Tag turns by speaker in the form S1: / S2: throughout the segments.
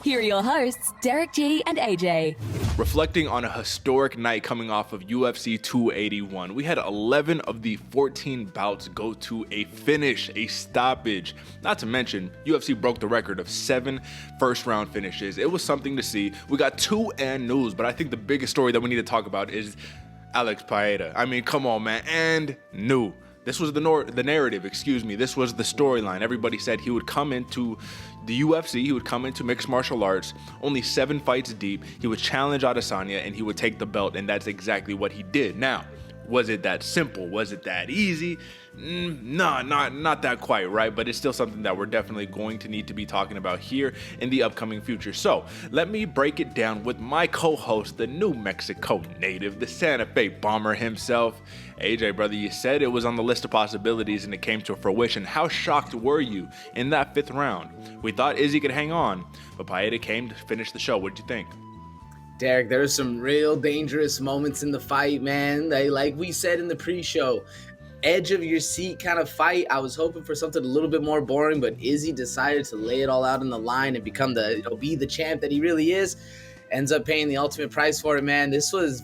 S1: Here are your hosts, Derick G and AJ.
S2: Reflecting on a historic night coming off of UFC 281, we had 11 of the 14 bouts go to a finish, a stoppage. Not to mention, UFC broke the record of 7 first-round finishes. It was something to see. We got 2 and news, but I think the biggest story that we need to talk about is Alex Pereira. I mean, come on, man. And new. This was the narrative, This was the storyline. Everybody said he would come into the UFC, he would come into mixed martial arts, only 7 fights deep, he would challenge Adesanya, and he would take the belt, and that's exactly what he did. Now, was it that simple? Was it that easy? No, not that quite, right? But it's still something that we're definitely going to need to be talking about here in the upcoming future. So let me break it down with my co-host, the New Mexico native, the Santa Fe bomber himself. AJ, brother, you said it was on the list of possibilities and it came to fruition. How shocked were you in that 5th round? We thought Izzy could hang on, but Pereira came to finish the show. What'd you think?
S3: Derek, there's some real dangerous moments in the fight, man. Like we said in the pre-show, edge of your seat kind of fight. I was hoping for something a little bit more boring, but Izzy decided to lay it all out on the line and become be the champ that he really is. Ends up paying the ultimate price for it, man. This was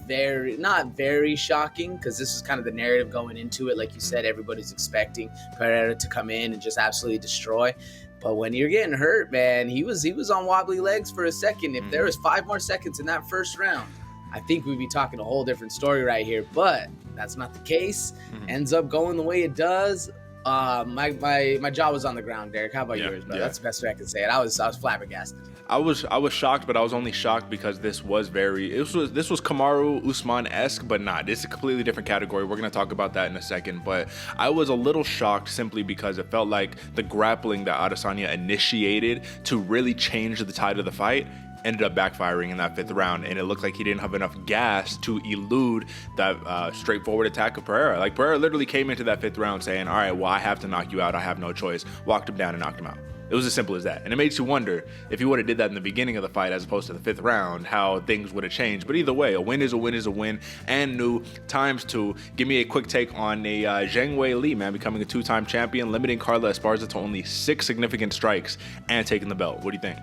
S3: not very shocking because this was kind of the narrative going into it. Like you said, everybody's expecting Pereira to come in and just absolutely destroy. But when you're getting hurt, man, he was on wobbly legs for a second. If there was 5 more seconds in that first round, I think we'd be talking a whole different story right here. But that's not the case. Ends up going the way it does. My jaw was on the ground, Derek. How about yours, bro? That's the best way I can say it. I was flabbergasted.
S2: I was shocked, but I was only shocked because this was Kamaru Usman-esque, but not. It's a completely different category. We're gonna talk about that in a second. But I was a little shocked simply because it felt like the grappling that Adesanya initiated to really change the tide of the fight ended up backfiring in that 5th round, and it looked like he didn't have enough gas to elude that straightforward attack of Pereira. Like, Pereira literally came into that 5th round saying, all right, well, I have to knock you out. I have no choice. Walked him down and knocked him out. It was as simple as that. And it makes you wonder if he would have did that in the beginning of the fight as opposed to the 5th round, how things would have changed. But either way, a win is a win is a win. And new ×2. Give me a quick take on a Zhang Weili, man, becoming a 2-time champion, limiting Carla Esparza to only 6 significant strikes and taking the belt. What do you think?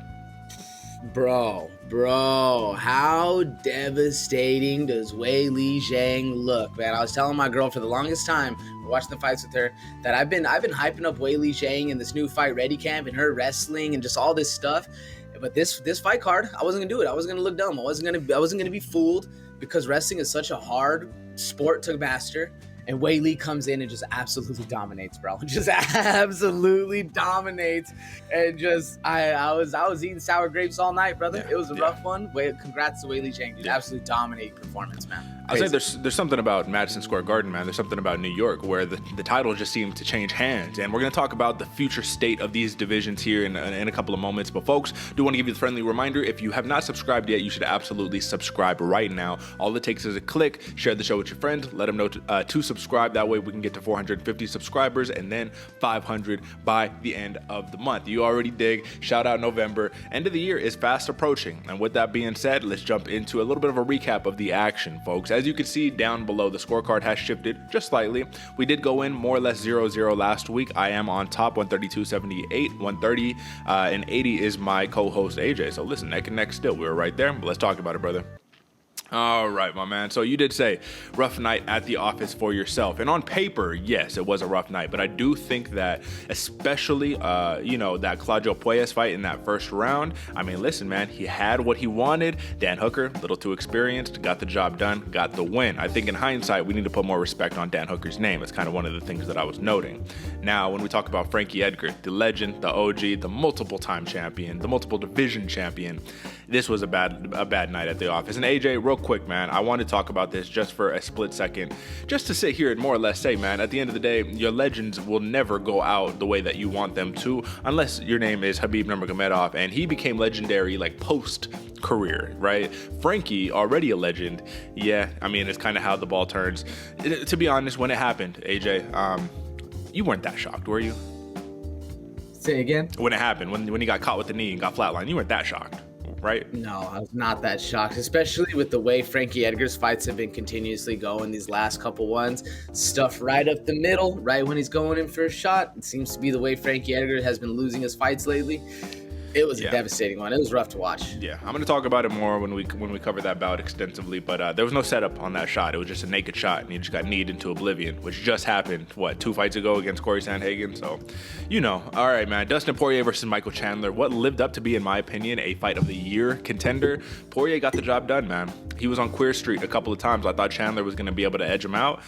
S3: Bro, how devastating does Weili Zhang look, man? I was telling my girl for the longest time, watching the fights with her, that I've been hyping up Weili Zhang in this new Fight Ready camp and her wrestling and just all this stuff. But this fight card, I wasn't gonna do it. I wasn't gonna look dumb. I wasn't gonna be fooled because wrestling is such a hard sport to master. And Weili comes in and just absolutely dominates, bro. Just absolutely dominates. And just, I was eating sour grapes all night, brother. It was a rough one. Congrats to Weili Zhang, dude. Absolutely dominating performance, man.
S2: I was saying there's something about Madison Square Garden, man. There's something about New York where the title just seemed to change hands. And we're going to talk about the future state of these divisions here in a couple of moments. But folks, do want to give you the friendly reminder, if you have not subscribed yet, you should absolutely subscribe right now. All it takes is a click, share the show with your friends, let them know to subscribe. That way we can get to 450 subscribers and then 500 by the end of the month. You already dig. Shout out November. End of the year is fast approaching. And with that being said, let's jump into a little bit of a recap of the action, folks. As you can see down below, the scorecard has shifted just slightly. We did go in more or less 0-0 last week. I am on top, 132-78, 130, and 80 is my co-host AJ. So listen, neck and neck still. We were right there, but let's talk about it, brother. All right, my man. So you did say rough night at the office for yourself. And on paper, yes, it was a rough night. But I do think that especially, that Claudio Puelles fight in that 1st round, I mean, listen, man, he had what he wanted. Dan Hooker, a little too experienced, got the job done, got the win. I think in hindsight, we need to put more respect on Dan Hooker's name. It's kind of one of the things that I was noting. Now, when we talk about Frankie Edgar, the legend, the OG, the multiple-time champion, the multiple division champion, this was a bad night at the office. And AJ, real quick, man, I want to talk about this just for a split second, just to sit here and more or less say, man, at the end of the day, your legends will never go out the way that you want them to, unless your name is Khabib Nurmagomedov, and he became legendary like post-career, right? Frankie, already a legend. Yeah, I mean, it's kind of how the ball turns. To be honest, when it happened, AJ, you weren't that shocked, were you?
S3: Say again?
S2: When it happened, when he got caught with the knee and got flatlined, you weren't that shocked, right?
S3: No, I was not that shocked, especially with the way Frankie Edgar's fights have been continuously going these last couple ones. Stuff right up the middle, right when he's going in for a shot. It seems to be the way Frankie Edgar has been losing his fights lately. It was a devastating one. It was rough to watch.
S2: Yeah, I'm going to talk about it more when we cover that bout extensively, but there was no setup on that shot. It was just a naked shot, and he just got kneed into oblivion, which just happened, 2 fights ago against Corey Sandhagen? So, all right, man. Dustin Poirier versus Michael Chandler. What lived up to be, in my opinion, a fight of the year contender. Poirier got the job done, man. He was on Queer Street a couple of times. I thought Chandler was going to be able to edge him out.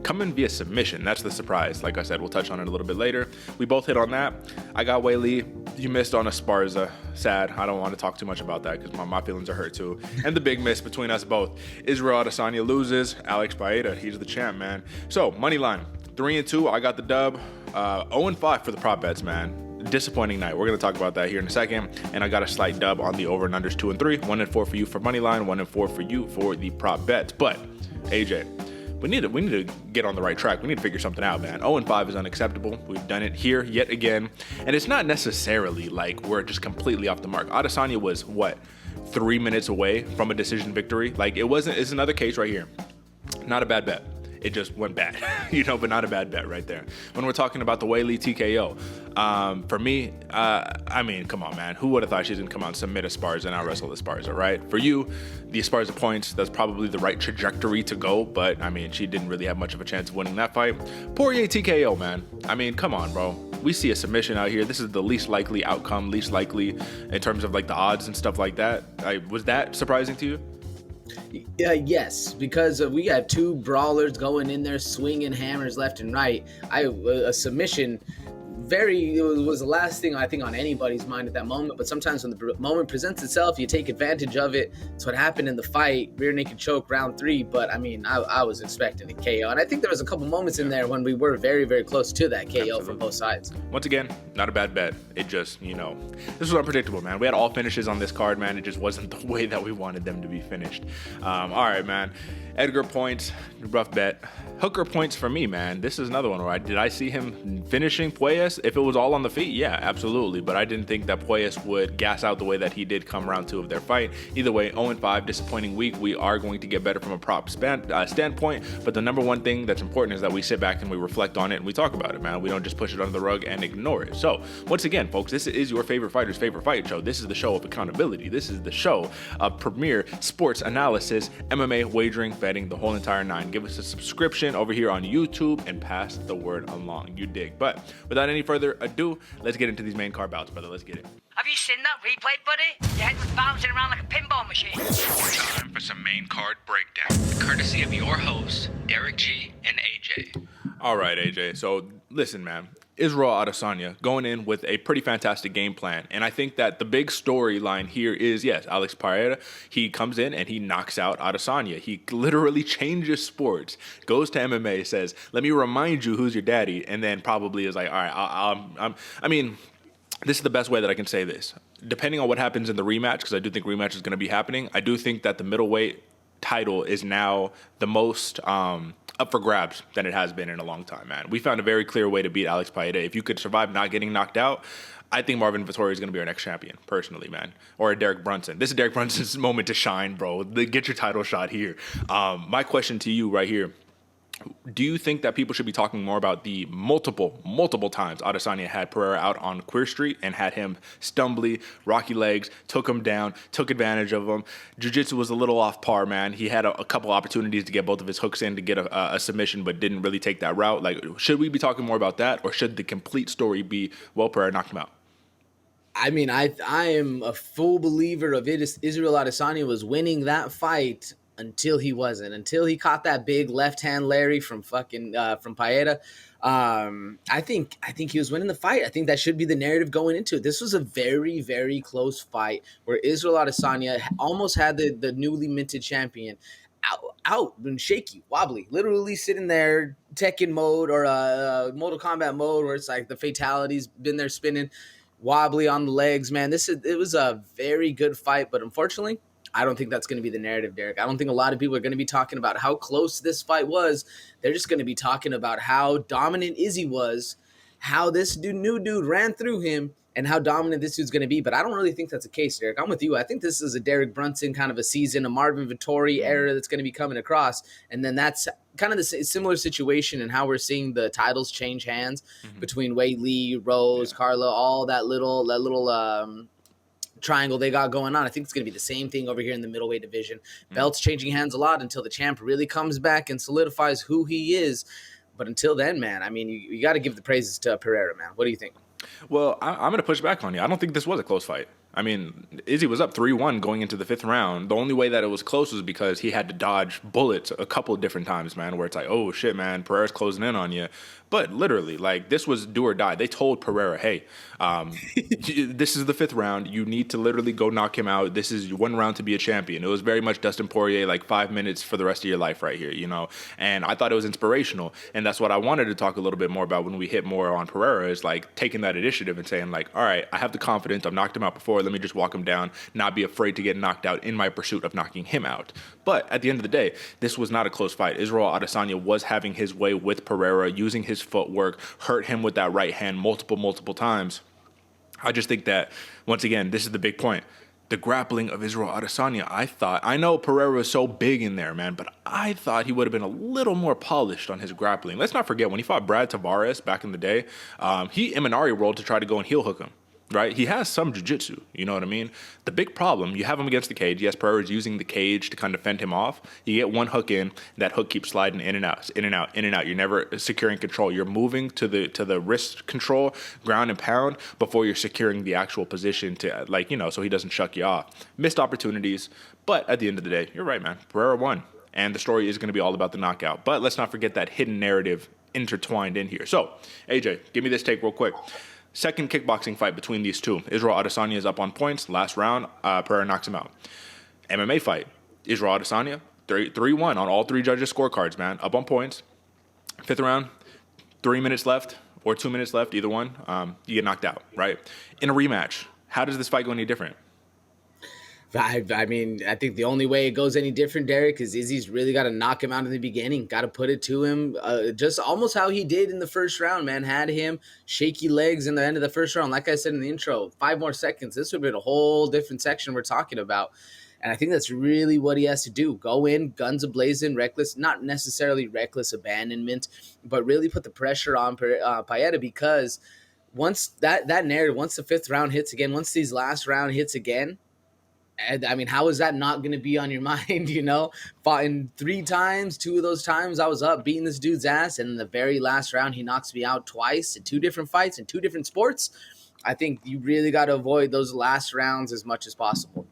S2: Coming via submission, that's the surprise. Like I said, we'll touch on it a little bit later. We both hit on that. I got Weili. You missed on Esparza. Sad. I don't want to talk too much about that because my feelings are hurt too. And the big miss between us both. Israel Adesanya loses. Alex Pereira, he's the champ, man. So, money line. 3-2. I got the dub. 0-5 for the prop bets, man. Disappointing night. We're going to talk about that here in a second. And I got a slight dub on the over and unders 2 and 3. 1-4 for you for money line. 1-4 for you for the prop bets. But, AJ, we need to get on the right track. We need to figure something out, man. 0-5 is unacceptable. We've done it here yet again. And it's not necessarily like we're just completely off the mark. Adesanya was, 3 minutes away from a decision victory? Like, it's another case right here. Not a bad bet. It just went bad, but not a bad bet right there. When we're talking about the Weili TKO, for me, come on, man. Who would have thought she's going to come out and submit Esparza and out wrestle Esparza, right? For you, the Esparza points, that's probably the right trajectory to go, but, she didn't really have much of a chance of winning that fight. Poirier TKO, man. Come on, bro. We see a submission out here. This is the least likely outcome, least likely in terms of, like, the odds and stuff like that. Was that surprising to you?
S3: Yes, because we got 2 brawlers going in there swinging hammers left and right. A submission was the last thing I think on anybody's mind at that moment, but sometimes when the moment presents itself, you take advantage of it. That's what happened in the fight. Rear naked choke round 3, but I was expecting a KO, and I think there was a couple moments in there when we were very, very close to that KO. Absolutely. From both sides.
S2: Once again, not a bad bet. It just, this was unpredictable, man. We had all finishes on this card, man. It just wasn't the way that we wanted them to be finished. All right, man. Edgar points, rough bet. Hooker points for me, man. This is another one where did I see him finishing Puelles? If it was all on the feet, yeah, absolutely. But I didn't think that Puelles would gas out the way that he did come round 2 of their fight. Either way, 0-5, disappointing week. We are going to get better from a prop standpoint. But the number one thing that's important is that we sit back and we reflect on it and we talk about it, man. We don't just push it under the rug and ignore it. So, once again, folks, this is your favorite fighter's favorite fight show. This is the show of accountability. This is the show of premier sports analysis, MMA, wagering, betting, the whole entire 9. Give us a subscription over here on YouTube and pass the word along. You dig. But without any further ado, let's get into these main card bouts, brother. Let's get it.
S4: Have you seen that replay, buddy? Your head was bouncing around like a pinball machine.
S2: Time for some main card breakdown, courtesy of your hosts, Derick G and AJ. All right, AJ. So listen, man. Israel Adesanya going in with a pretty fantastic game plan. And I think that the big storyline here is, yes, Alex Pereira, he comes in and he knocks out Adesanya. He literally changes sports, goes to MMA, says, let me remind you who's your daddy, and then probably is like, all right, this is the best way that I can say this. Depending on what happens in the rematch, because I do think rematch is going to be happening, I do think that the middleweight title is now the most up for grabs than it has been in a long time, man. We found a very clear way to beat Alex Pereira. If you could survive not getting knocked out, I think Marvin Vettori is going to be our next champion, personally, man. Or a Derek Brunson. This is Derek Brunson's moment to shine, bro. Get your title shot here. My question to you right here, do you think that people should be talking more about the multiple times Adesanya had Pereira out on Queer Street and had him stumbly, rocky legs, took him down, took advantage of him? Jiu-jitsu was a little off par, man. He had a couple opportunities to get both of his hooks in to get a submission, but didn't really take that route. Like, should we be talking more about that, or should the complete story be, well, Pereira knocked him out?
S3: I am a full believer of it. Israel Adesanya was winning that fight until he wasn't, until he caught that big left hand Larry from Pereira. I think he was winning the fight. I think that should be the narrative going into it. This was a very, very close fight where Israel Adesanya almost had the newly minted champion out and shaky, wobbly, literally sitting there Tekken mode or Mortal Kombat mode where it's like the fatality's been there spinning, wobbly on the legs, man. It was a very good fight, but unfortunately, I don't think that's going to be the narrative, Derek. I don't think a lot of people are going to be talking about how close this fight was. They're just going to be talking about how dominant Izzy was, how this new dude ran through him, and how dominant this dude's going to be. But I don't really think that's the case, Derek. I'm with you. I think this is a Derek Brunson kind of a season, a Marvin Vettori era that's going to be coming across. And then that's kind of the similar situation in how we're seeing the titles change hands between Weili, Rose, Carla, all that little triangle they got going on. I think it's going to be the same thing over here in the middleweight division. Belts changing hands a lot until the champ really comes back and solidifies who he is. But until then, man, I mean, you got to give the praises to Pereira, man. What do you think?
S2: Well, I'm going to push back on you. I don't think this was a close fight. I mean, Izzy was up 3-1 going into the 5th round. The only way that it was close was because he had to dodge bullets a couple of different times, man, where it's like, oh, shit, man, Pereira's closing in on you. But literally, like, this was do or die. They told Pereira, hey, this is the 5th round. You need to literally go knock him out. This is one round to be a champion. It was very much Dustin Poirier, like 5 minutes for the rest of your life right here, you know? And I thought it was inspirational. And that's what I wanted to talk a little bit more about when we hit more on Pereira, is like taking that initiative and saying, like, all right, I have the confidence. I've knocked him out before. Let me just walk him down, not be afraid to get knocked out in my pursuit of knocking him out. But at the end of the day, this was not a close fight. Israel Adesanya was having his way with Pereira, using his footwork, hurt him with that right hand multiple times. I just think that, once again, this is the big point. The grappling of Israel Adesanya, I know Pereira was so big in there, man, but I thought he would have been a little more polished on his grappling. Let's not forget, when he fought Brad Tavares back in the day, he Imanari rolled to try to go and heel hook him. Right? He has some jiu-jitsu, you know what I mean? The big problem, you have him against the cage. Yes, Pereira's using the cage to kind of fend him off. You get one hook in, that hook keeps sliding in and out, in and out, in and out. You're never securing control. You're moving to the wrist control, ground and pound, before you're securing the actual position to, like, you know, so he doesn't shuck you off. Missed opportunities, but at the end of the day, you're right, man. Pereira won, and the story is going to be all about the knockout. But let's not forget that hidden narrative intertwined in here. So, AJ, give me this take real quick. Second kickboxing fight between these two. Israel Adesanya is up on points. Last round, Pereira knocks him out. MMA fight. Israel Adesanya, 3-1 on all 3 judges' scorecards, man. Up on points. 5th round, 3 minutes left or 2 minutes left, either one. You get knocked out, right? In a rematch, how does this fight go any different?
S3: I mean, I think the only way it goes any different, Derek, is Izzy's really got to knock him out in the beginning. Got to put it to him, just almost how he did in the first round, man. Had him shaky legs in the end of the first round. Like I said in the intro, 5 more seconds. This would have been a whole different section we're talking about. And I think that's really what he has to do. Go in, guns a-blazing, reckless, not necessarily reckless abandonment, but really put the pressure on Paeta, because once that narrative, once the 5th round hits again, once these last round hits again, and I mean, how is that not going to be on your mind, you know? Fought in 3 times, 2 of those times I was up beating this dude's ass, and in the very last round, he knocks me out twice in 2 different fights in 2 different sports. I think you really got to avoid those last rounds as much as possible.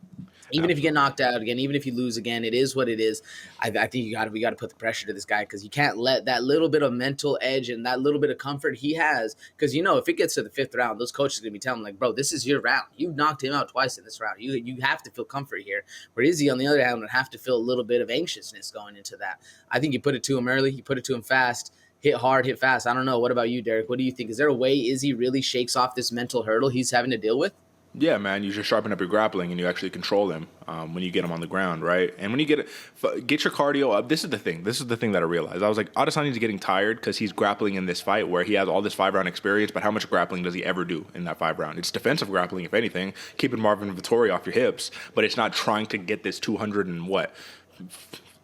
S3: Even if you get knocked out again, even if you lose again, it is what it is. I think we got to put the pressure to this guy, because you can't let that little bit of mental edge and that little bit of comfort he has. Because, you know, if it gets to the 5th round, those coaches are going to be telling him, like, bro, this is your round. You've knocked him out twice in this round. You have to feel comfort here. Where Izzy, on the other hand, would have to feel a little bit of anxiousness going into that. I think you put it to him early. You put it to him fast. Hit hard, hit fast. I don't know. What about you, Derek? What do you think? Is there a way Izzy really shakes off this mental hurdle he's having to deal with?
S2: Yeah, man, you just sharpen up your grappling and you actually control him when you get him on the ground, right? And when you get your cardio up, this is the thing. This is the thing that I realized. I was like, Adesanya's getting tired because he's grappling in this fight where he has all this 5-round experience, but how much grappling does he ever do in that 5 round? It's defensive grappling, if anything, keeping Marvin Vettori off your hips, but it's not trying to get this 200 and what?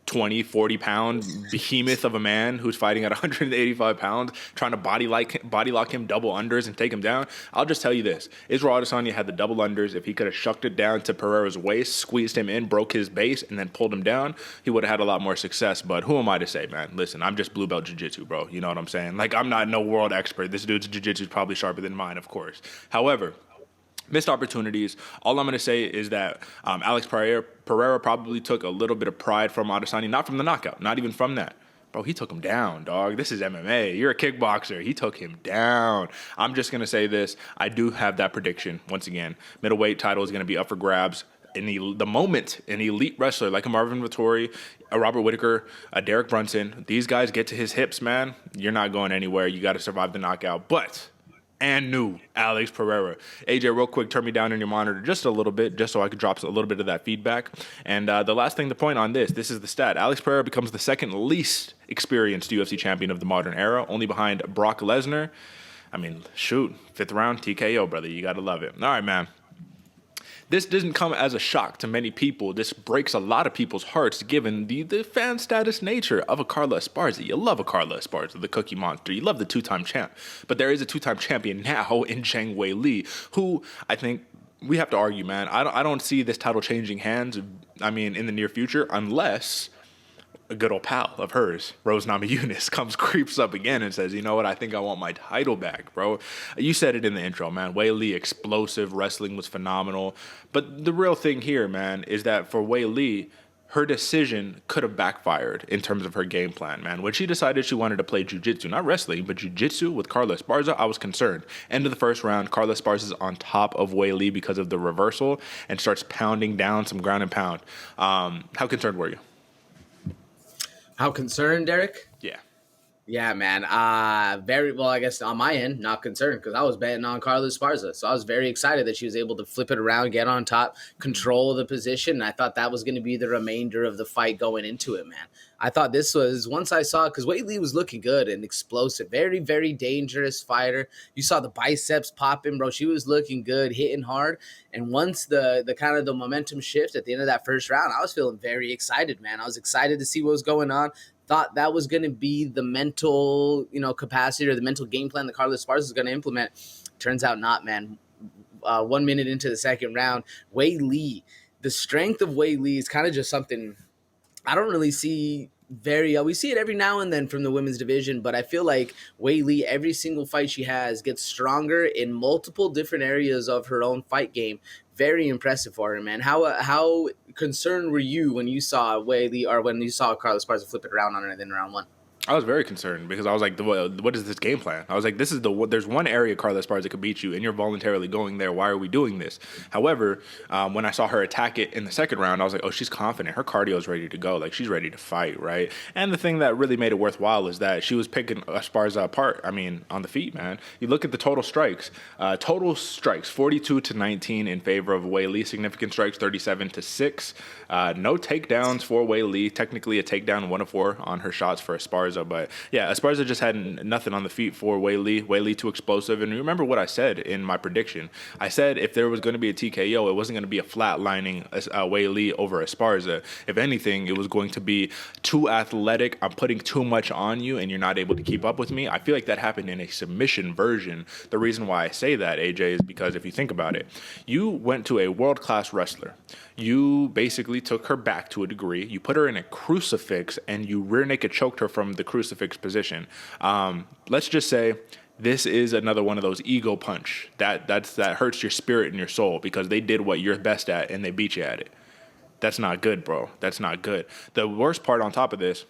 S2: 20, 40-pound behemoth of a man who's fighting at 185 pounds, trying to body lock him, double unders, and take him down. I'll just tell you this. Israel Adesanya had the double unders. If he could have shucked it down to Pereira's waist, squeezed him in, broke his base, and then pulled him down, he would have had a lot more success. But who am I to say, man? Listen, I'm just blue belt jiu-jitsu, bro. You know what I'm saying? Like, I'm not no world expert. This dude's jiu-jitsu is probably sharper than mine, of course. However, missed opportunities. All I'm going to say is that Alex Pereira probably took a little bit of pride from Adesanya, not from the knockout, not even from that. Bro, he took him down, dog. This is MMA. You're a kickboxer. He took him down. I'm just going to say this. I do have that prediction. Once again, middleweight title is going to be up for grabs. In the moment, an elite wrestler like a Marvin Vettori, a Robert Whittaker, a Derek Brunson, these guys get to his hips, man. You're not going anywhere. You got to survive the knockout. But and new Alex Pereira. AJ, real quick, turn me down in your monitor just a little bit, just so I could drop a little bit of that feedback. And the last thing to point on this is the stat. Alex Pereira becomes the second least experienced UFC champion of the modern era, only behind Brock Lesnar. I mean, shoot, 5th round TKO, brother. You got to love it. All right, man. This doesn't come as a shock to many people. This breaks a lot of people's hearts, given the fan status nature of a Carla Esparza. You love a Carla Esparza, the Cookie Monster. You love the 2-time champ. But there is a 2-time champion now in Zhang Weili, who I think we have to argue, man. I don't see this title changing hands. I mean, in the near future, unless a good old pal of hers, Rose Namajunas, creeps up again and says, you know what, I think I want my title back, bro. You said it in the intro, man. Weili, explosive, wrestling was phenomenal. But the real thing here, man, is that for Weili, her decision could have backfired in terms of her game plan, man. When she decided she wanted to play jiu-jitsu, not wrestling, but jiu-jitsu with Carla Esparza, I was concerned. End of the first round, Carla Esparza's on top of Weili because of the reversal and starts pounding down some ground and pound. How concerned were you?
S3: How concerned, Derek?
S2: Yeah.
S3: Yeah, man. Very well, I guess on my end, not concerned because I was betting on Carla Esparza. So I was very excited that she was able to flip it around, get on top, control the position. And I thought that was going to be the remainder of the fight going into it, man. I thought this was, once I saw, because Weili was looking good and explosive, very, very dangerous fighter. You saw the biceps popping, bro. She was looking good, hitting hard. And once the kind of the momentum shift at the end of that first round, I was feeling very excited, man. I was excited to see what was going on. Thought that was going to be the mental, capacity or the mental game plan that Carla Esparza was going to implement. Turns out not, man. 1 minute into the second round, Weili, the strength of Weili is kind of just something I don't really see we see it every now and then from the women's division, but I feel like Weili, every single fight she has, gets stronger in multiple different areas of her own fight game. Very impressive for her, man. How concerned were you when you saw Weili or when you saw Carla Esparza flip it around on her in round one?
S2: I was very concerned because I was like, what is this game plan? I was like, there's one area Carla Esparza could beat you, and you're voluntarily going there. Why are we doing this? However, when I saw her attack it in the second round, I was like, oh, she's confident. Her cardio is ready to go. Like, she's ready to fight, right? And the thing that really made it worthwhile is that she was picking Esparza apart. I mean, on the feet, man. You look at the total strikes. 42-19 in favor of Weili. Significant strikes, 37-6. No takedowns for Weili. Technically a takedown, 1 of 4 on her shots for Esparza. But yeah, Esparza just had nothing on the feet for Weili. Weili too explosive. And remember what I said in my prediction. I said if there was going to be a TKO, it wasn't going to be a flatlining Weili over Esparza. If anything, it was going to be too athletic. I'm putting too much on you, and you're not able to keep up with me. I feel like that happened in a submission version. The reason why I say that, AJ, is because if you think about it, you went to a world-class wrestler. You basically took her back to a degree. You put her in a crucifix, and you rear naked choked her from the crucifix position. Let's just say this is another one of those ego punch that hurts your spirit and your soul because they did what you're best at and they beat you at it. That's not good, bro. That's not good. The worst part on top of this,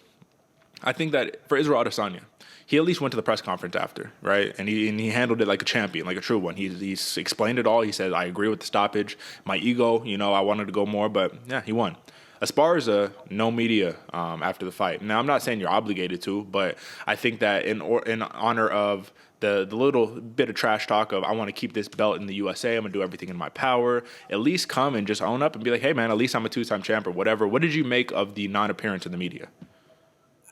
S2: I think that for Israel Adesanya, he at least went to the press conference after, right? And he handled it like a champion, like a true one. He's explained it all. He said, I agree with the stoppage. My ego, I wanted to go more, but yeah, he won. Esparza, no media after the fight. Now, I'm not saying you're obligated to, but I think that in honor of the little bit of trash talk of I want to keep this belt in the USA, I'm going to do everything in my power, at least come and just own up and be like, hey, man, at least I'm a 2-time champ or whatever. What did you make of the non-appearance in the media?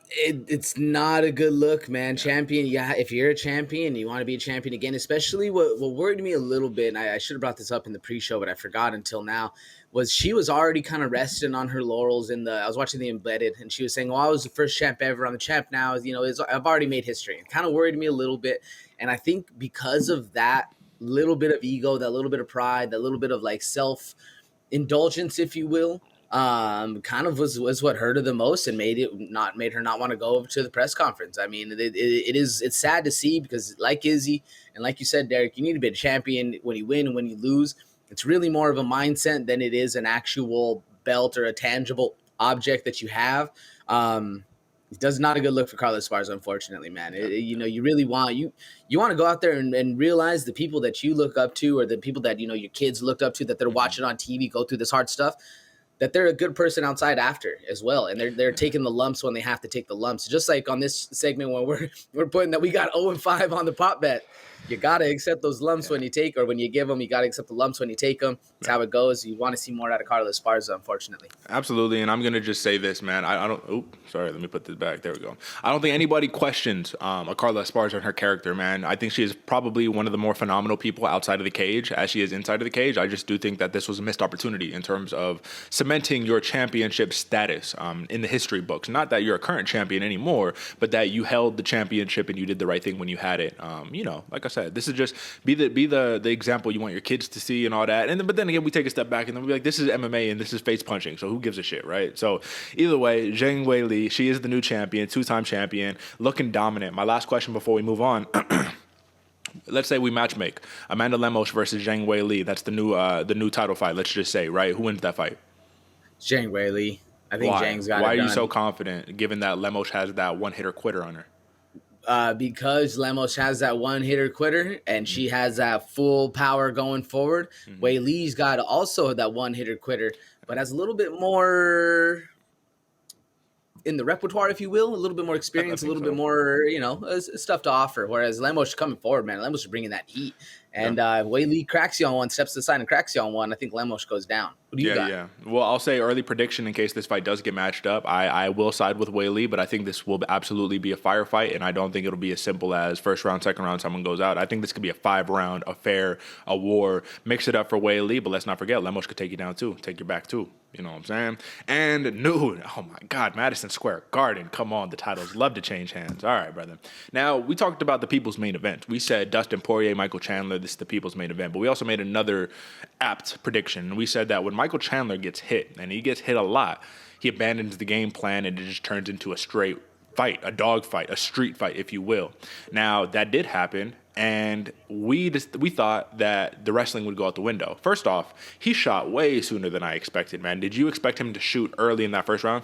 S3: It's not a good look, man. Champion, yeah. If you're a champion, you want to be a champion again. Especially what worried me a little bit, and I should have brought this up in the pre-show, but I forgot until now. Was she was already kind of resting on her laurels I was watching the Embedded, and she was saying, "Well, I was the first champ ever. I'm the champ now. I've already made history." It kind of worried me a little bit, and I think because of that little bit of ego, that little bit of pride, that little bit of like self-indulgence, if you will. Kind of was what hurt her the most and made her not want to go over to the press conference. I mean, it's sad to see because like Izzy and like you said, Derek, you need to be a champion when you win and when you lose. It's really more of a mindset than it is an actual belt or a tangible object that you have. It does not a good look for Carla Esparza, unfortunately, man. You really want you want to go out there and realize the people that you look up to or the people that your kids looked up to that they're watching on TV go through this hard stuff. That they're a good person outside after as well, and they're taking the lumps when they have to take the lumps. Just like on this segment when we're putting that we got 0-5 on the pop bet, you gotta accept those lumps when you take, or when you give them. You gotta accept the lumps when you take them. That's how it goes. You want to see more out of Carla Esparza, unfortunately.
S2: Absolutely, and I'm gonna just say this, man. I don't. Oh, sorry. Let me put this back. There we go. I don't think anybody questions a Carla Esparza and her character, man. I think she is probably one of the more phenomenal people outside of the cage as she is inside of the cage. I just do think that this was a missed opportunity in terms of cementing your championship status in the history books. Not that you're a current champion anymore, but that you held the championship and you did the right thing when you had it. Like I said, said, this is just be the example you want your kids to see and all that. But then again, we take a step back and then we be like, this is MMA and this is face punching, so who gives a shit, right? So either way, Zhang Weili, she is the new champion, 2-time champion, looking dominant. My last question before we move on. Let's say we match make Amanda Lemos versus Zhang Weili. That's the new title fight. Let's just say, right? Who wins that fight?
S3: Zhang Weili. I think Zhang's got it done.
S2: Why are you so confident, given that Lemos has that one-hitter quitter on her?
S3: Because Lemos has that one-hitter quitter, and she has that full power going forward. Weili's got also that one-hitter quitter, but has a little bit more in the repertoire, if you will, a little bit more experience, a little bit more, stuff to offer. Whereas Lemos coming forward, man, Lemos is bringing that heat. And Weili cracks you on one, steps to the side and cracks you on one. I think Lemos goes down. What do you got? Yeah.
S2: Well, I'll say early prediction in case this fight does get matched up. I will side with Weili, but I think this will absolutely be a firefight, and I don't think it'll be as simple as first round, second round, someone goes out. I think this could be a 5-round affair, a war. Mix it up for Weili, but let's not forget, Lemos could take you down too, take your back too. You know what I'm saying? And nude. Oh my God, Madison Square Garden. Come on, the titles love to change hands. All right, brother. Now, we talked about the people's main event. We said Dustin Poirier, Michael Chandler, this is the people's main event. But we also made another apt prediction. We said that when Michael Chandler gets hit, and he gets hit a lot, he abandons the game plan and it just turns into a straight fight, a dog fight, a street fight, if you will. Now, that did happen. And we thought that the wrestling would go out the window. First off, he shot way sooner than I expected, man. Did you expect him to shoot early in that first round?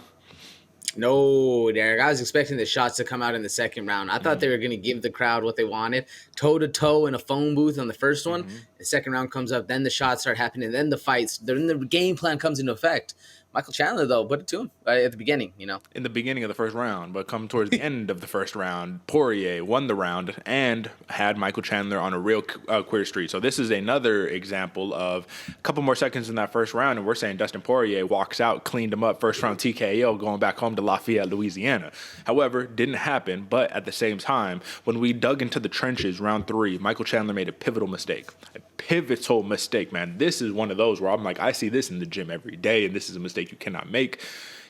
S3: No, Derek. I was expecting the shots to come out in the second round. I thought they were going to give the crowd what they wanted, toe-to-toe in a phone booth on the first one. The second round comes up, then the shots start happening, then the fights, then the game plan comes into effect. Michael Chandler, though, put it to him at the beginning, In
S2: the beginning of the first round, but come towards the end of the first round, Poirier won the round and had Michael Chandler on a real queer streak. So this is another example of a couple more seconds in that first round, and we're saying Dustin Poirier walks out, cleaned him up, first round TKO, going back home to Lafayette, Louisiana. However, didn't happen, but at the same time, when we dug into the trenches, round 3, Michael Chandler made a pivotal mistake. Man. This is one of those where I'm like, I see this in the gym every day, and this is a mistake you cannot make.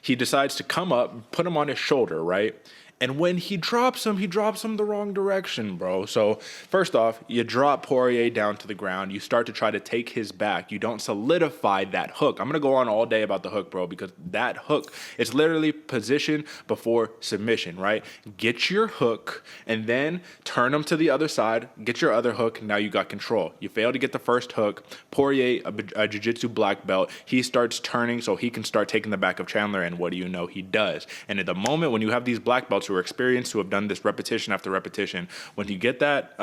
S2: He decides to come up, put him on his shoulder, right? And when he drops him the wrong direction, bro. So first off, you drop Poirier down to the ground. You start to try to take his back. You don't solidify that hook. I'm going to go on all day about the hook, bro, because that hook is literally position before submission, right? Get your hook and then turn him to the other side. Get your other hook. Now you got control. You fail to get the first hook. Poirier, a jiu-jitsu black belt, he starts turning so he can start taking the back of Chandler. And what do you know? He does. And at the moment when you have these black belts who are experienced, who have done this repetition after repetition, when you get that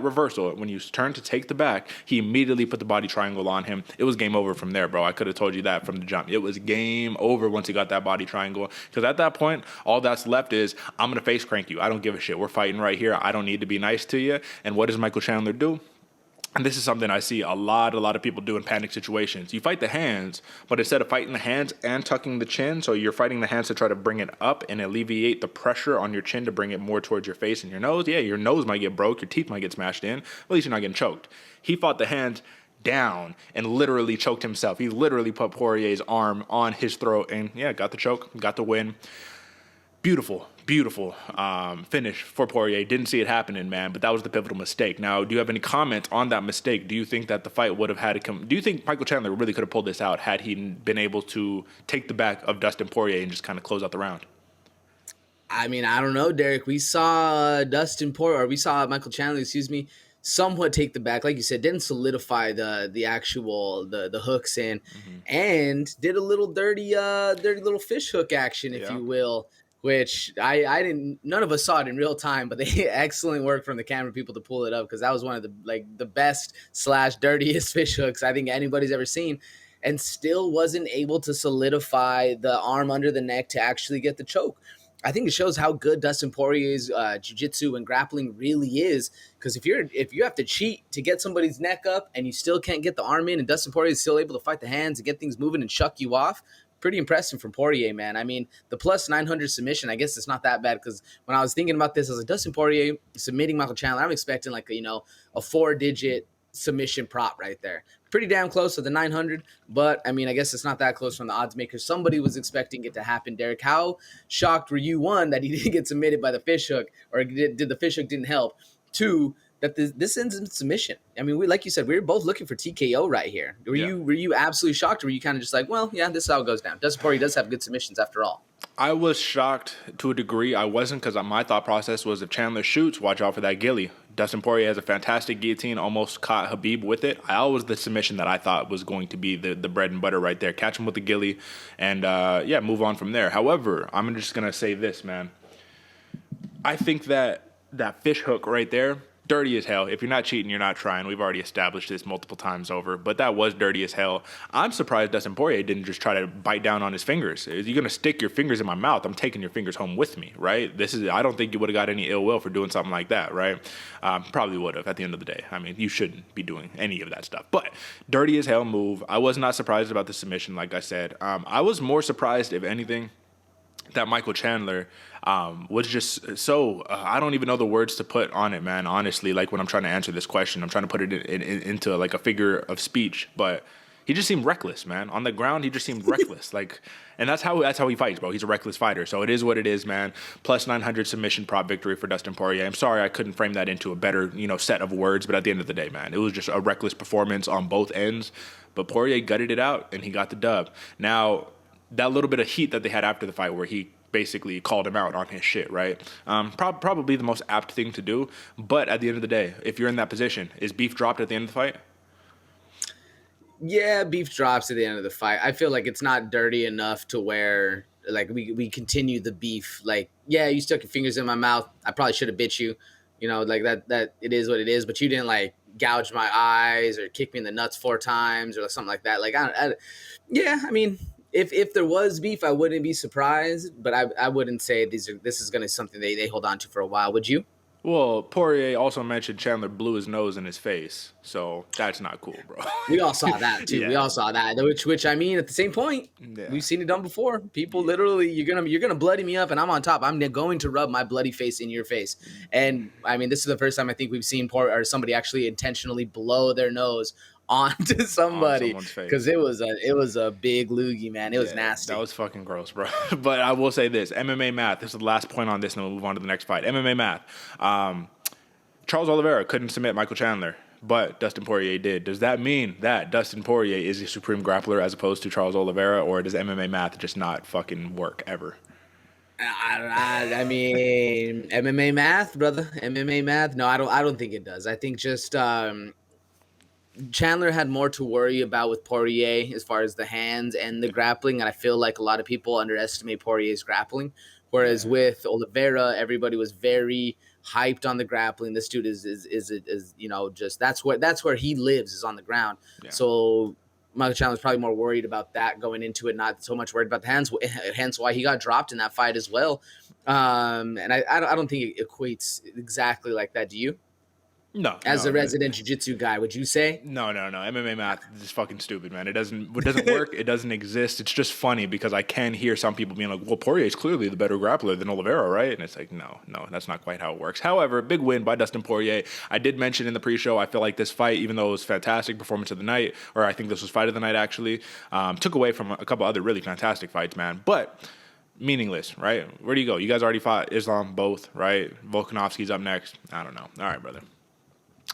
S2: reversal, when you turn to take the back, he immediately put the body triangle on him. It was game over from there, bro. I could have told you that from the jump. It was game over once he got that body triangle, because at that point, all that's left is, I'm going to face crank you. I don't give a shit. We're fighting right here. I don't need to be nice to you. And what does Michael Chandler do? And this is something I see a lot of people do in panic situations. You fight the hands, but instead of fighting the hands and tucking the chin, so you're fighting the hands to try to bring it up and alleviate the pressure on your chin to bring it more towards your face and your nose. Yeah, your nose might get broke, your teeth might get smashed in, but at least you're not getting choked. He fought the hands down and literally choked himself. He literally put Poirier's arm on his throat and, yeah, got the choke, got the win. Beautiful finish for Poirier. Didn't see it happening, man, but that was the pivotal mistake. Now, do you have any comment on that mistake? Do you think that the fight would have had to come? Do you think Michael Chandler really could have pulled this out had he been able to take the back of Dustin Poirier and just kind of close out the round?
S3: I mean, I don't know, Derek. We saw Michael Chandler, somewhat take the back, like you said, didn't solidify the actual hooks in, and did a little dirty little fish hook action, if you will. Which I didn't. None of us saw it in real time, but they excellent work from the camera people to pull it up, because that was one of the best / dirtiest fish hooks I think anybody's ever seen, and still wasn't able to solidify the arm under the neck to actually get the choke. I think it shows how good Dustin Poirier's jiu-jitsu and grappling really is, because if you have to cheat to get somebody's neck up and you still can't get the arm in, and Dustin Poirier is still able to fight the hands and get things moving and shuck you off. Pretty impressive from Poirier, man. I mean, the plus 900 submission, I guess it's not that bad, because when I was thinking about this, I was like, Dustin Poirier submitting Michael Chandler, I'm expecting a 4-digit submission prop right there. Pretty damn close to the 900, but I mean, I guess it's not that close from the odds makers. Somebody was expecting it to happen. Derek, how shocked were you, one, that he didn't get submitted by the fish hook, or did the fish hook didn't help? Two, that this ends in submission. I mean, like you said, we were both looking for TKO right here. Were you absolutely shocked, or were you kind of just like, well, yeah, this is how it goes down? Dustin Poirier does have good submissions after all.
S2: I was shocked to a degree. I wasn't, because my thought process was if Chandler shoots, watch out for that ghillie. Dustin Poirier has a fantastic guillotine, almost caught Khabib with it. I always the submission that I thought was going to be the bread and butter right there. Catch him with the ghillie and, move on from there. However, I'm just going to say this, man. I think that fish hook right there, dirty as hell. If you're not cheating, you're not trying. We've already established this multiple times over, but that was dirty as hell. I'm surprised Dustin Poirier didn't just try to bite down on his fingers. If you're going to stick your fingers in my mouth, I'm taking your fingers home with me, right? I don't think you would have got any ill will for doing something like that, right? Probably would have at the end of the day. I mean, you shouldn't be doing any of that stuff, but dirty as hell move. I was not surprised about the submission, like I said. I was more surprised, if anything, that Michael Chandler was just so I don't even know the words to put on it, man. Honestly, like when I'm trying to answer this question, I'm trying to put it into like a figure of speech, but he just seemed reckless, man. On the ground, he just seemed reckless. Like, and that's how he fights, bro. He's a reckless fighter. So it is what it is, man. Plus 900 submission prop victory for Dustin Poirier. I'm sorry I couldn't frame that into a better, set of words, but at the end of the day, man, it was just a reckless performance on both ends. But Poirier gutted it out and he got the dub. Now, that little bit of heat that they had after the fight where he basically called him out on his shit, right? Probably the most apt thing to do. But at the end of the day, if you're in that position, is beef dropped at the end of the fight?
S3: Yeah, beef drops at the end of the fight. I feel like it's not dirty enough to where like we continue the beef. Like, yeah, you stuck your fingers in my mouth. I probably should have bit you. Like that it is what it is, but you didn't like gouge my eyes or kick me in the nuts 4 times or something like that. Like, I mean, if there was beef, I wouldn't be surprised, but I wouldn't say this is going to be something they hold on to for a while. Would you?
S2: Well, Poirier also mentioned Chandler blew his nose in his face, so that's not cool, bro.
S3: We all saw that too. Yeah. We all saw that. Which I mean, at the same point, we've seen it done before. People literally, you're gonna bloody me up, and I'm on top. I'm going to rub my bloody face in your face. And I mean, this is the first time I think we've seen somebody actually intentionally blow their nose onto somebody, because it was a big loogie, man. It was nasty.
S2: That was fucking gross, bro. But I will say this: MMA math. This is the last point on this, and then we'll move on to the next fight. MMA math. Charles Oliveira couldn't submit Michael Chandler, but Dustin Poirier did. Does that mean that Dustin Poirier is a supreme grappler as opposed to Charles Oliveira, or does MMA math just not fucking work ever?
S3: I mean, MMA math, brother. MMA math. No, I don't think it does. I think just Chandler had more to worry about with Poirier as far as the hands and the grappling, and I feel like a lot of people underestimate Poirier's grappling. Whereas with Oliveira, everybody was very hyped on the grappling. This dude is just that's where he lives, is on the ground. Yeah. So Michael Chandler was probably more worried about that going into it, not so much worried about the hands. Hence why he got dropped in that fight as well. And I don't think it equates exactly like that. Do you?
S2: No.
S3: As a resident jiu-jitsu guy, would you say?
S2: No. MMA math is fucking stupid, man. It doesn't work. It doesn't exist. It's just funny because I can hear some people being like, well, Poirier is clearly the better grappler than Oliveira, right? And it's like, no, that's not quite how it works. However, big win by Dustin Poirier. I did mention in the pre-show, I feel like this fight, even though it was fantastic performance of the night, or I think this was fight of the night actually, took away from a couple other really fantastic fights, man. But meaningless, right? Where do you go? You guys already fought Islam both, right? Volkanovski's up next. I don't know. All right, brother.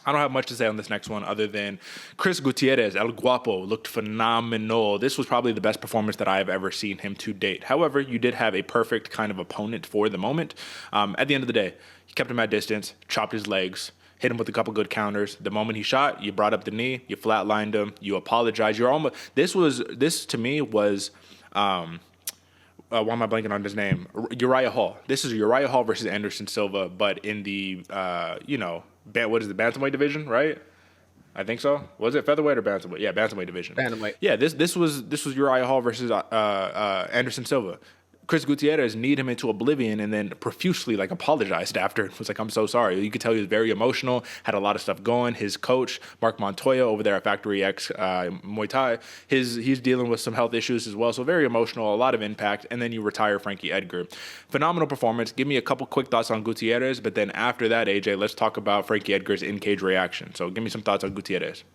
S2: I don't have much to say on this next one other than Chris Gutierrez, El Guapo, looked phenomenal. This was probably the best performance that I have ever seen him to date. However, you did have a perfect kind of opponent for the moment. At the end of the day, you kept him at distance, chopped his legs, hit him with a couple good counters. The moment he shot, you brought up the knee, you flatlined him, you apologized. This to me was why am I blanking on his name? Uriah Hall. This is Uriah Hall versus Anderson Silva, but in the what is the bantamweight division, right? I think so. Was it featherweight or bantamweight? Yeah, bantamweight division.
S3: Bantamweight.
S2: Yeah, this was Uriah Hall versus Anderson Silva. Chris Gutierrez kneed him into oblivion and then profusely apologized after. It was like, I'm so sorry. You could tell he was very emotional, had a lot of stuff going. His coach, Mark Montoya, over there at Factory X Muay Thai, he's dealing with some health issues as well. So very emotional, a lot of impact. And then you retire Frankie Edgar. Phenomenal performance. Give me a couple quick thoughts on Gutierrez, but then after that, AJ, let's talk about Frankie Edgar's in-cage reaction. So give me some thoughts on Gutierrez.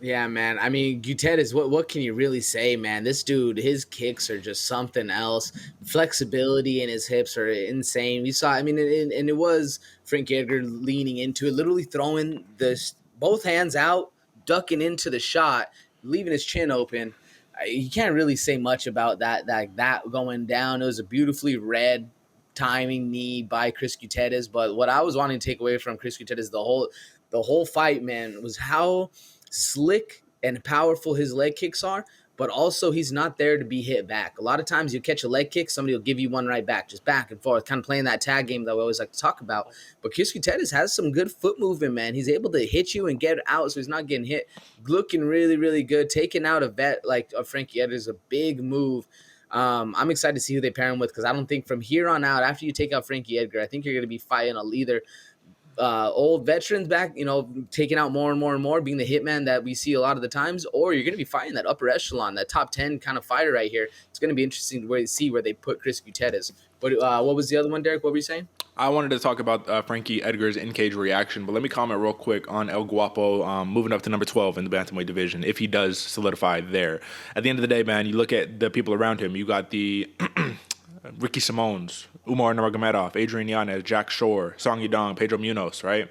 S3: Yeah, man. I mean, Gutierrez, what can you really say, man? This dude, his kicks are just something else. Flexibility in his hips are insane. We saw, I mean, and it was Frankie Edgar leaning into it, literally throwing this both hands out, ducking into the shot, leaving his chin open. You can't really say much about that going down. It was a beautifully read timing knee by Chris Gutierrez. But what I was wanting to take away from Chris Gutierrez the whole fight, man, was how slick and powerful his leg kicks are, but also he's not there to be hit back. A lot of times you catch a leg kick, somebody will give you one right back, just back and forth, kind of playing that tag game that we always like to talk about. But Chris Gutierrez has some good foot movement, man. He's able to hit you and get out, so he's not getting hit. Looking really, really good. Taking out a vet like Frankie Edgar is a big move. I'm excited to see who they pair him with, because I don't think from here on out, after you take out Frankie Edgar, I think you're going to be fighting either old veterans back, taking out more and more and more, being the hitman that we see a lot of the times, or you're going to be fighting that upper echelon, that top 10 kind of fighter right here. It's going to be interesting to see where they put Chris Gutierrez. But what was the other one, Derek? What were you saying?
S2: I wanted to talk about Frankie Edgar's in-cage reaction, but let me comment real quick on El Guapo moving up to number 12 in the bantamweight division, if he does solidify there. At the end of the day, man, you look at the people around him. You got the Ricky Simones, Umar Nurmagomedov, Adrian Yanez, Jack Shore, Song Yadong, Pedro Munoz, right?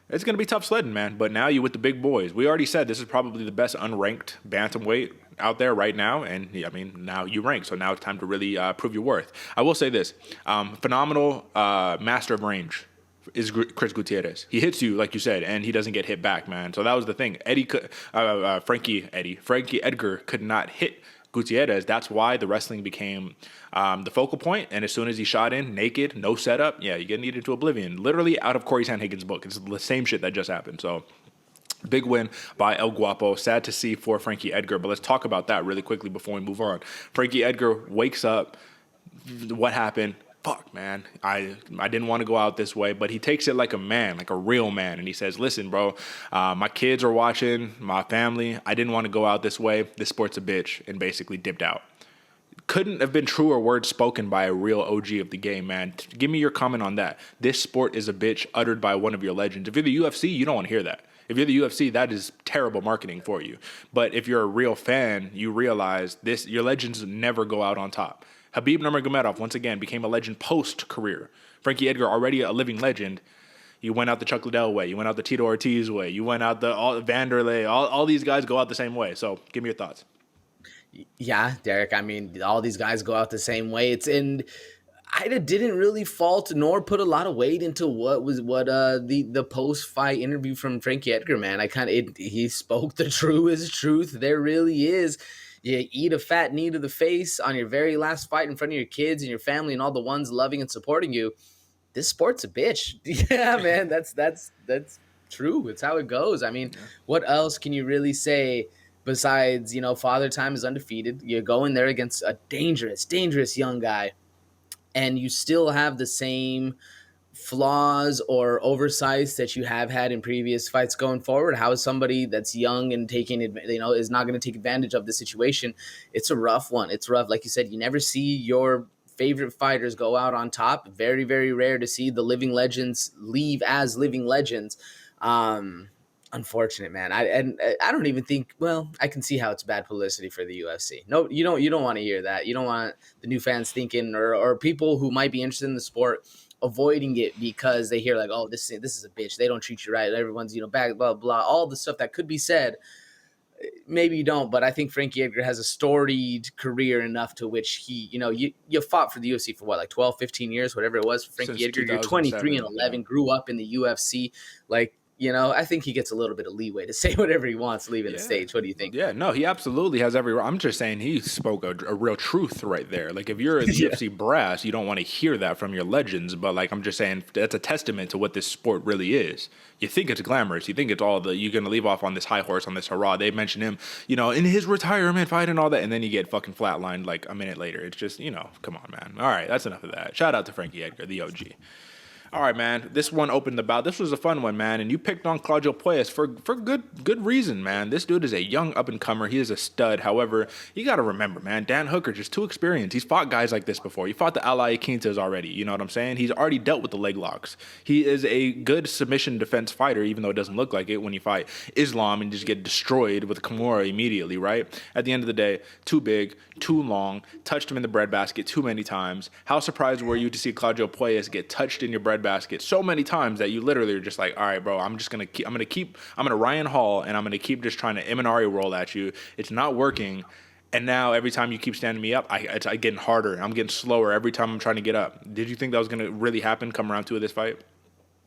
S2: It's going to be tough sledding, man. But now you with the big boys. We already said this is probably the best unranked bantamweight out there right now. And, I mean, now you rank. So now it's time to really prove your worth. I will say this. Phenomenal master of range is Chris Gutierrez. He hits you, like you said, and he doesn't get hit back, man. So that was the thing. Frankie Edgar could not hit Gutierrez. That's why the wrestling became the focal point. And as soon as he shot in, naked, no setup, yeah, you get needed to oblivion. Literally out of Corey Sandhagen's book. It's the same shit that just happened. So big win by El Guapo. Sad to see for Frankie Edgar, but let's talk about that really quickly before we move on. Frankie Edgar wakes up. What happened? Fuck, man, I didn't want to go out this way, but he takes it like a man, like a real man, and he says, listen, bro, my kids are watching, my family, I didn't want to go out this way, this sport's a bitch, and basically dipped out. Couldn't have been truer words spoken by a real OG of the game, man. Give me your comment on that. This sport is a bitch uttered by one of your legends. If you're the UFC, you don't want to hear that. If you're the UFC, that is terrible marketing for you. But if you're a real fan, you realize this: your legends never go out on top. Khabib Nurmagomedov, once again, became a legend post-career. Frankie Edgar, already a living legend. You went out the Chuck Liddell way. You went out the Tito Ortiz way. You went out the Vanderlei. All these guys go out the same way. So give me your thoughts.
S3: Yeah, Derek. I mean, all these guys go out the same way. I didn't really fault nor put a lot of weight into the post-fight interview from Frankie Edgar, man. He spoke the truest truth there really is. You eat a fat knee to the face on your very last fight in front of your kids and your family and all the ones loving and supporting you. This sport's a bitch. Yeah, man, that's true. It's how it goes. I mean, What else can you really say besides, Father Time is undefeated. You're going there against a dangerous, dangerous young guy, and you still have the same flaws or oversights that you have had in previous fights going forward. How is somebody that's young and is not going to take advantage of the situation? It's a rough one. It's rough. Like you said, you never see your favorite fighters go out on top. Very, very rare to see the living legends leave as living legends. Unfortunate, man. I don't even think. Well, I can see how it's bad publicity for the UFC. No, you don't want to hear that. You don't want the new fans thinking, or people who might be interested in the sport avoiding it because they hear like, oh, this is a bitch. They don't treat you right. Everyone's back, blah blah. All the stuff that could be said. Maybe you don't, but I think Frankie Edgar has a storied career enough to which he, you fought for the UFC for what, like 12, 15 years, whatever it was for Frankie Edgar. You're 23 and 11, grew up in the UFC. Like, I think he gets a little bit of leeway to say whatever he wants leaving the stage. What do you think?
S2: Yeah, no, he absolutely has every. I'm just saying he spoke a real truth right there. Like, if you're a UFC brass, you don't want to hear that from your legends. But like, I'm just saying that's a testament to what this sport really is. You think it's glamorous. You think it's all you're going to leave off on this high horse, on this hurrah. They mention him, in his retirement fight and all that. And then you get fucking flatlined like a minute later. It's just, come on, man. All right, that's enough of that. Shout out to Frankie Edgar, the OG. All right, man. This one opened the bout. This was a fun one, man. And you picked on Claudio Puelles for good reason, man. This dude is a young up-and-comer. He is a stud. However, you got to remember, man, Dan Hooker just too experienced. He's fought guys like this before. He fought the Ally Quintas already. You know what I'm saying? He's already dealt with the leg locks. He is a good submission defense fighter, even though it doesn't look like it when you fight Islam and just get destroyed with Kimura immediately, right? At the end of the day, too big, too long, touched him in the breadbasket too many times. How surprised were you to see Claudio Puelles get touched in your breadbasket so many times that you literally are just like, all right, bro, I'm gonna Ryan Hall and I'm gonna keep just trying to Imanari roll at you. It's not working. And now every time you keep standing me up, it's getting harder. I'm getting slower every time I'm trying to get up. Did you think that was gonna really happen come round 2 of this fight?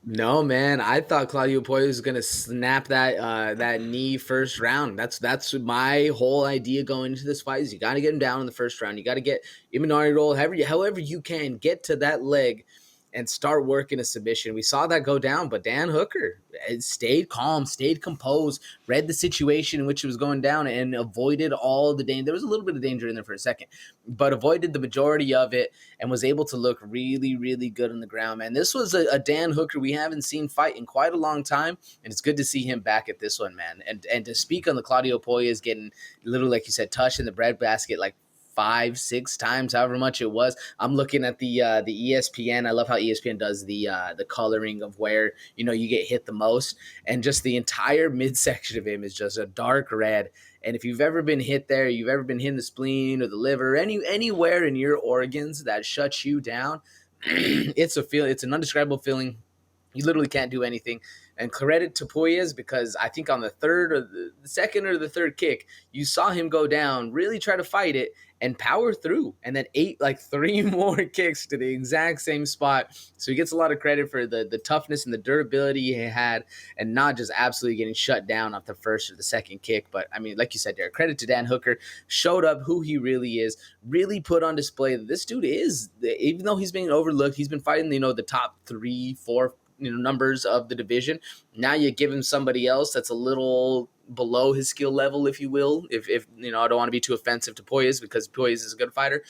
S3: No, man. I thought Claudio Puelles was gonna snap that knee first round. That's my whole idea going into this fight. Is you got to get him down in the first round. You got to get Imanari roll however you can get to that leg and start working a submission. We saw that go down, but Dan Hooker stayed calm, stayed composed, read the situation in which it was going down, and avoided all the danger. There was a little bit of danger in there for a second, but avoided the majority of it and was able to look really, really good on the ground, man. This was a Dan Hooker we haven't seen fight in quite a long time, and it's good to see him back at this one, man. And to speak on the Claudio Puelles getting literally, like you said, touched in the breadbasket like 5-6 times, however much it was. I'm looking at the ESPN. I love how ESPN does the coloring of where you get hit the most, and just the entire midsection of him is just a dark red. And if you've ever been hit there, you've ever been hit in the spleen or the liver, anywhere in your organs that shuts you down, it's an indescribable feeling. You literally can't do anything. And credit to Puelles, because I think on the third or the second or the third kick, you saw him go down, really try to fight it, and power through, and then ate like 3 more kicks to the exact same spot. So he gets a lot of credit for the toughness and the durability he had, and not just absolutely getting shut down off the first or the second kick. But I mean, like you said, Derek, credit to Dan Hooker, showed up who he really is, really put on display that this dude is, even though he's being overlooked, he's been fighting, the top 3, 4 numbers of the division. Now you give him somebody else that's a little below his skill level, if you will. If I don't want to be too offensive to Puelles, because Puelles is a good fighter,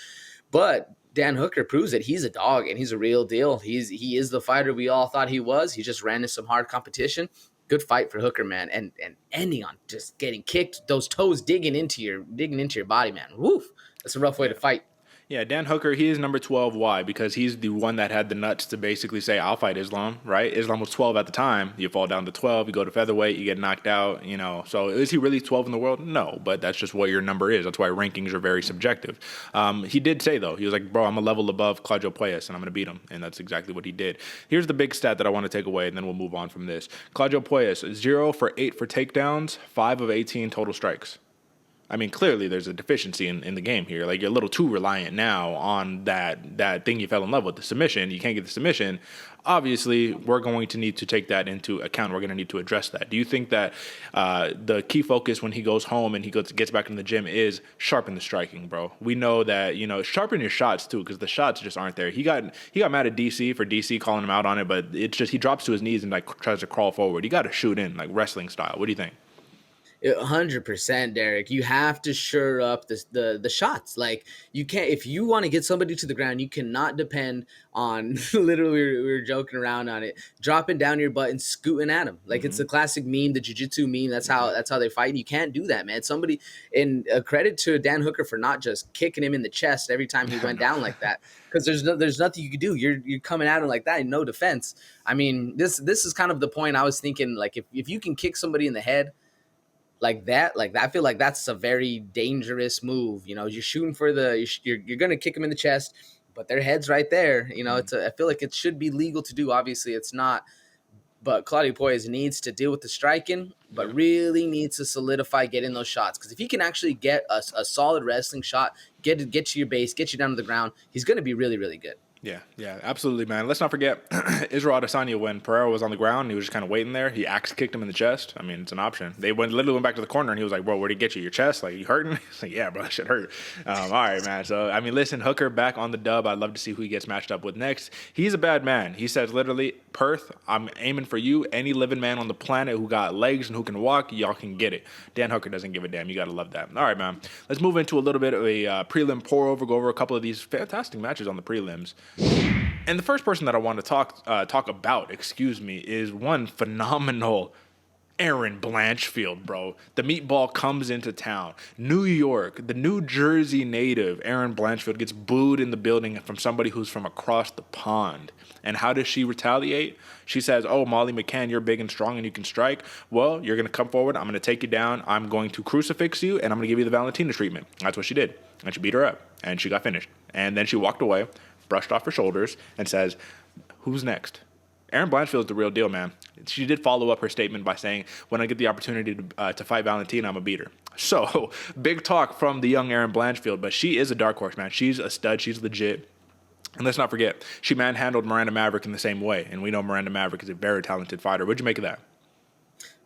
S3: but Dan Hooker proves that he's a dog and he's a real deal. He is the fighter we all thought he was. He just ran into some hard competition. Good fight for Hooker, man, and ending on just getting kicked, those toes digging into your body, man. Woof, that's a rough way to fight.
S2: Yeah, Dan Hooker, he is number 12. Why? Because he's the one that had the nuts to basically say, I'll fight Islam, right? Islam was 12 at the time. You fall down to 12, you go to featherweight, you get knocked out, So is he really 12 in the world? No, but that's just what your number is. That's why rankings are very subjective. He did say, though, he was like, bro, I'm a level above Claudio Puelles, and I'm going to beat him. And that's exactly what he did. Here's the big stat that I want to take away, and then we'll move on from this. Claudio Puelles, 0 for 8 for takedowns, 5 of 18 total strikes. I mean, clearly there's a deficiency in the game here. Like, you're a little too reliant now on that thing you fell in love with, the submission. You can't get the submission. Obviously, we're going to need to take that into account. We're going to need to address that. Do you think that the key focus when he goes home and he gets back in the gym is sharpen the striking, bro? We know that, sharpen your shots too, because the shots just aren't there. He got mad at DC for DC calling him out on it, but it's just he drops to his knees and like tries to crawl forward. You got to shoot in, like wrestling style. What do you think?
S3: 100%, Derek. You have to shore up the shots. Like, you can't, if you want to get somebody to the ground, you cannot depend on literally, we were joking around on it, dropping down your butt and scooting at them. Like, it's the classic meme, the jiu-jitsu meme. That's how they fight. You can't do that, man. Somebody, and a credit to Dan Hooker for not just kicking him in the chest every time he went down like that, because there's nothing you can do. You're coming at him like that in no defense. I mean, this is kind of the point I was thinking. Like, if you can kick somebody in the head like that, I feel like that's a very dangerous move. You're shooting for you're going to kick them in the chest, but their head's right there. I feel like it should be legal to do. Obviously it's not, but Claudio Puelles needs to deal with the striking, but really needs to solidify getting those shots. Because if he can actually get a solid wrestling shot, get to your base, get you down to the ground, he's going to be really, really good.
S2: Yeah, absolutely, man. Let's not forget Israel Adesanya, when Pereira was on the ground and he was just kind of waiting there, he axe kicked him in the chest. I mean, it's an option. They literally went back to the corner and he was like, bro, where'd he get you? Your chest? Like, you hurting? He's like, yeah, bro, that shit hurt. All right, man. So, I mean, listen, Hooker back on the dub. I'd love to see who he gets matched up with next. He's a bad man. He says literally, Perth, I'm aiming for you. Any living man on the planet who got legs and who can walk, y'all can get it. Dan Hooker doesn't give a damn. You got to love that. All right, man. Let's move into a little bit of a prelim pour over, go over a couple of these fantastic matches on the prelims. And the first person that I want to talk about, is one phenomenal Erin Blanchfield, bro. The meatball comes into town. New York, the New Jersey native, Erin Blanchfield, gets booed in the building from somebody who's from across the pond. And how does she retaliate? She says, oh, Molly McCann, you're big and strong and you can strike. Well, you're going to come forward. I'm going to take you down. I'm going to crucifix you, and I'm going to give you the Valentina treatment. That's what she did. And she beat her up, and she got finished. And then she walked away, brushed off her shoulders, and says, who's next? Erin Blanchfield is the real deal, man. She did follow up her statement by saying, when I get the opportunity to fight Valentina, I'm going to beat her. So, big talk from the young Erin Blanchfield, but she is a dark horse, man. She's a stud. She's legit. And let's not forget, she manhandled Miranda Maverick in the same way. And we know Miranda Maverick is a very talented fighter. What'd you make of that?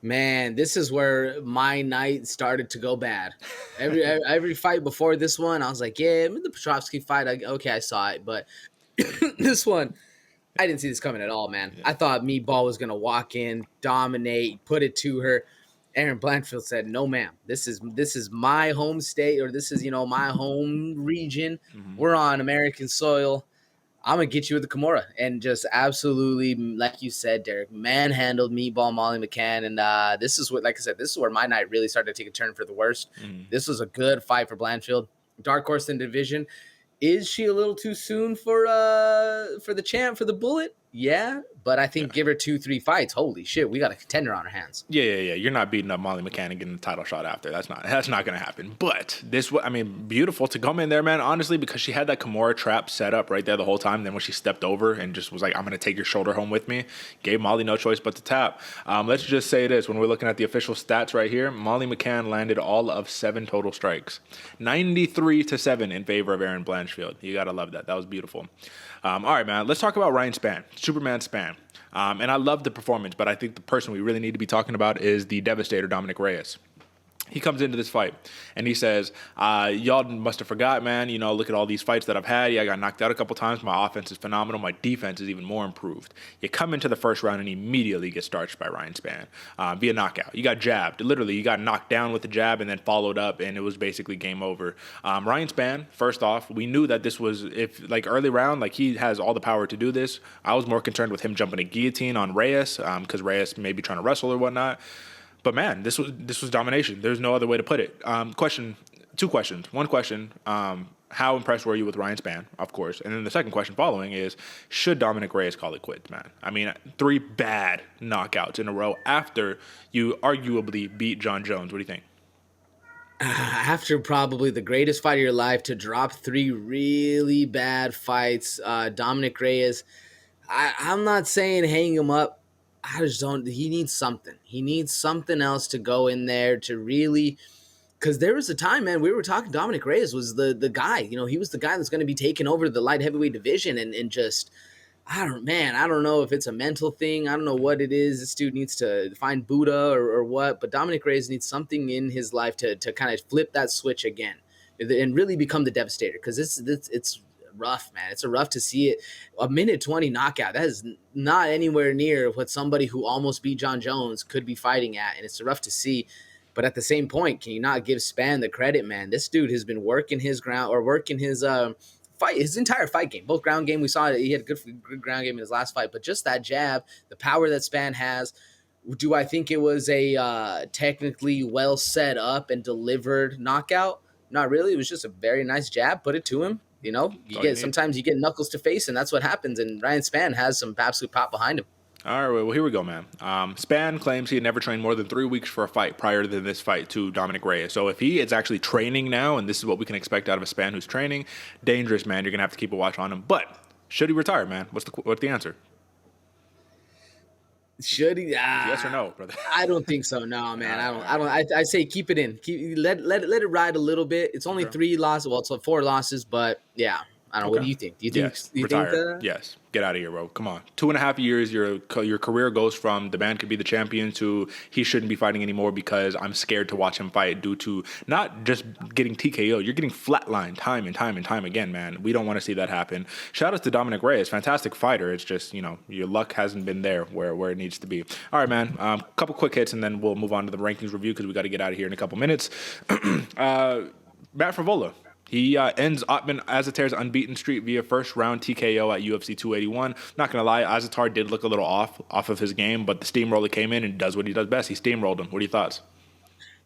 S3: Man, this is where my night started to go bad. Every fight before this one, I was like, yeah, the Petrovsky fight, I saw it. But this one, I didn't see this coming at all, man. Yeah. I thought Meatball was going to walk in, dominate, put it to her. Erin Blanchfield said, no, ma'am. This is my home state, or this is, my home region. Mm-hmm. We're on American soil. I'm going to get you with the Kimura. And just absolutely, like you said, Derek, manhandled Meatball Molly McCann. And this is what, like I said, this is where my night really started to take a turn for the worst. Mm-hmm. This was a good fight for Blanchfield. Dark horse in the division. Is she a little too soon for the champ, for the bullet? Yeah, but I think give her 2-3 fights. Holy shit, we got a contender on our hands.
S2: Yeah. You're not beating up Molly McCann and getting the title shot after. That's not going to happen. But beautiful to come in there, man, honestly, because she had that Kimura trap set up right there the whole time. Then when she stepped over and just was like, I'm going to take your shoulder home with me, gave Molly no choice but to tap. Let's just say this. When we're looking at the official stats right here, Molly McCann landed all of 7 total strikes. 93-7 in favor of Erin Blanchfield. You got to love that. That was beautiful. All right, man, let's talk about Ryan Spann, Superman Spann. And I love the performance, but I think the person we really need to be talking about is the Devastator, Dominic Reyes. He comes into this fight, and he says, y'all must have forgot, man. Look at all these fights that I've had. Yeah, I got knocked out a couple times. My offense is phenomenal. My defense is even more improved. You come into the first round and immediately get starched by Ryan Spann via knockout. You got jabbed. Literally, you got knocked down with the jab and then followed up, and it was basically game over. Ryan Spann, first off, we knew that this was, early round, he has all the power to do this. I was more concerned with him jumping a guillotine on Reyes because Reyes may be trying to wrestle or whatnot. But man, this was domination. There's no other way to put it. Two questions. One question, how impressed were you with Ryan Spann, of course? And then the second question following is, should Dominic Reyes call it quits, man? 3 bad knockouts in a row after you arguably beat John Jones. What do you think?
S3: After probably the greatest fight of your life to drop 3 really bad fights, Dominic Reyes, I'm not saying hang him up. I just don't. He needs something. He needs something else to go in there to really. Because there was a time, man, we were talking. Dominic Reyes was the guy. He was the guy that's going to be taking over the light heavyweight division, and just I don't know if it's a mental thing. I don't know what it is. This dude needs to find Buddha or what. But Dominic Reyes needs something in his life to kind of flip that switch again and really become the Devastator. Because it's rough, man. It's rough to see it. A minute 20 knockout. That is not anywhere near what somebody who almost beat John Jones could be fighting at, and it's rough to see. But at the same point, can you not give Spann the credit, man? This dude has been working his fight, his entire fight game, both ground game. We saw it. He had a good ground game in his last fight, but just that jab, the power that Spann has. Do I think it was a technically well set up and delivered knockout? Not really. It was just a very nice jab. Put it to him. Sometimes you get knuckles to face, and that's what happens. And Ryan Spann has some absolute pop behind him.
S2: All right, well, here we go, man. Spann claims he had never trained more than 3 weeks for a fight prior to this fight to Dominic Reyes. So if he is actually training now, and this is what we can expect out of a Spann who's training, dangerous, man. You're going to have to keep a watch on him. But should he retire, man? What's the answer?
S3: Should he?
S2: Yes or no, brother?
S3: I don't think so. No, man. I say keep it in. Let it ride a little bit. It's only 3 losses. Well, it's 4 losses, but yeah. I don't know. What do you think? Do you think?
S2: Yes. Retire. Yes. Get out of here, bro. Come on. 2.5 years. Your career goes from the man could be the champion to he shouldn't be fighting anymore because I'm scared to watch him fight due to not just getting TKO. You're getting flatlined time and time again, man. We don't want to see that happen. Shout out to Dominic Reyes, fantastic fighter. It's just your luck hasn't been there where it needs to be. All right, man. Couple quick hits and then we'll move on to the rankings review because we got to get out of here in a couple minutes. Matt Frevola. He ends Otman Azatar's unbeaten streak via first round TKO at UFC 281. Not going to lie, Azatar did look a little off of his game, but the steamroller came in and does what he does best. He steamrolled him. What are your thoughts?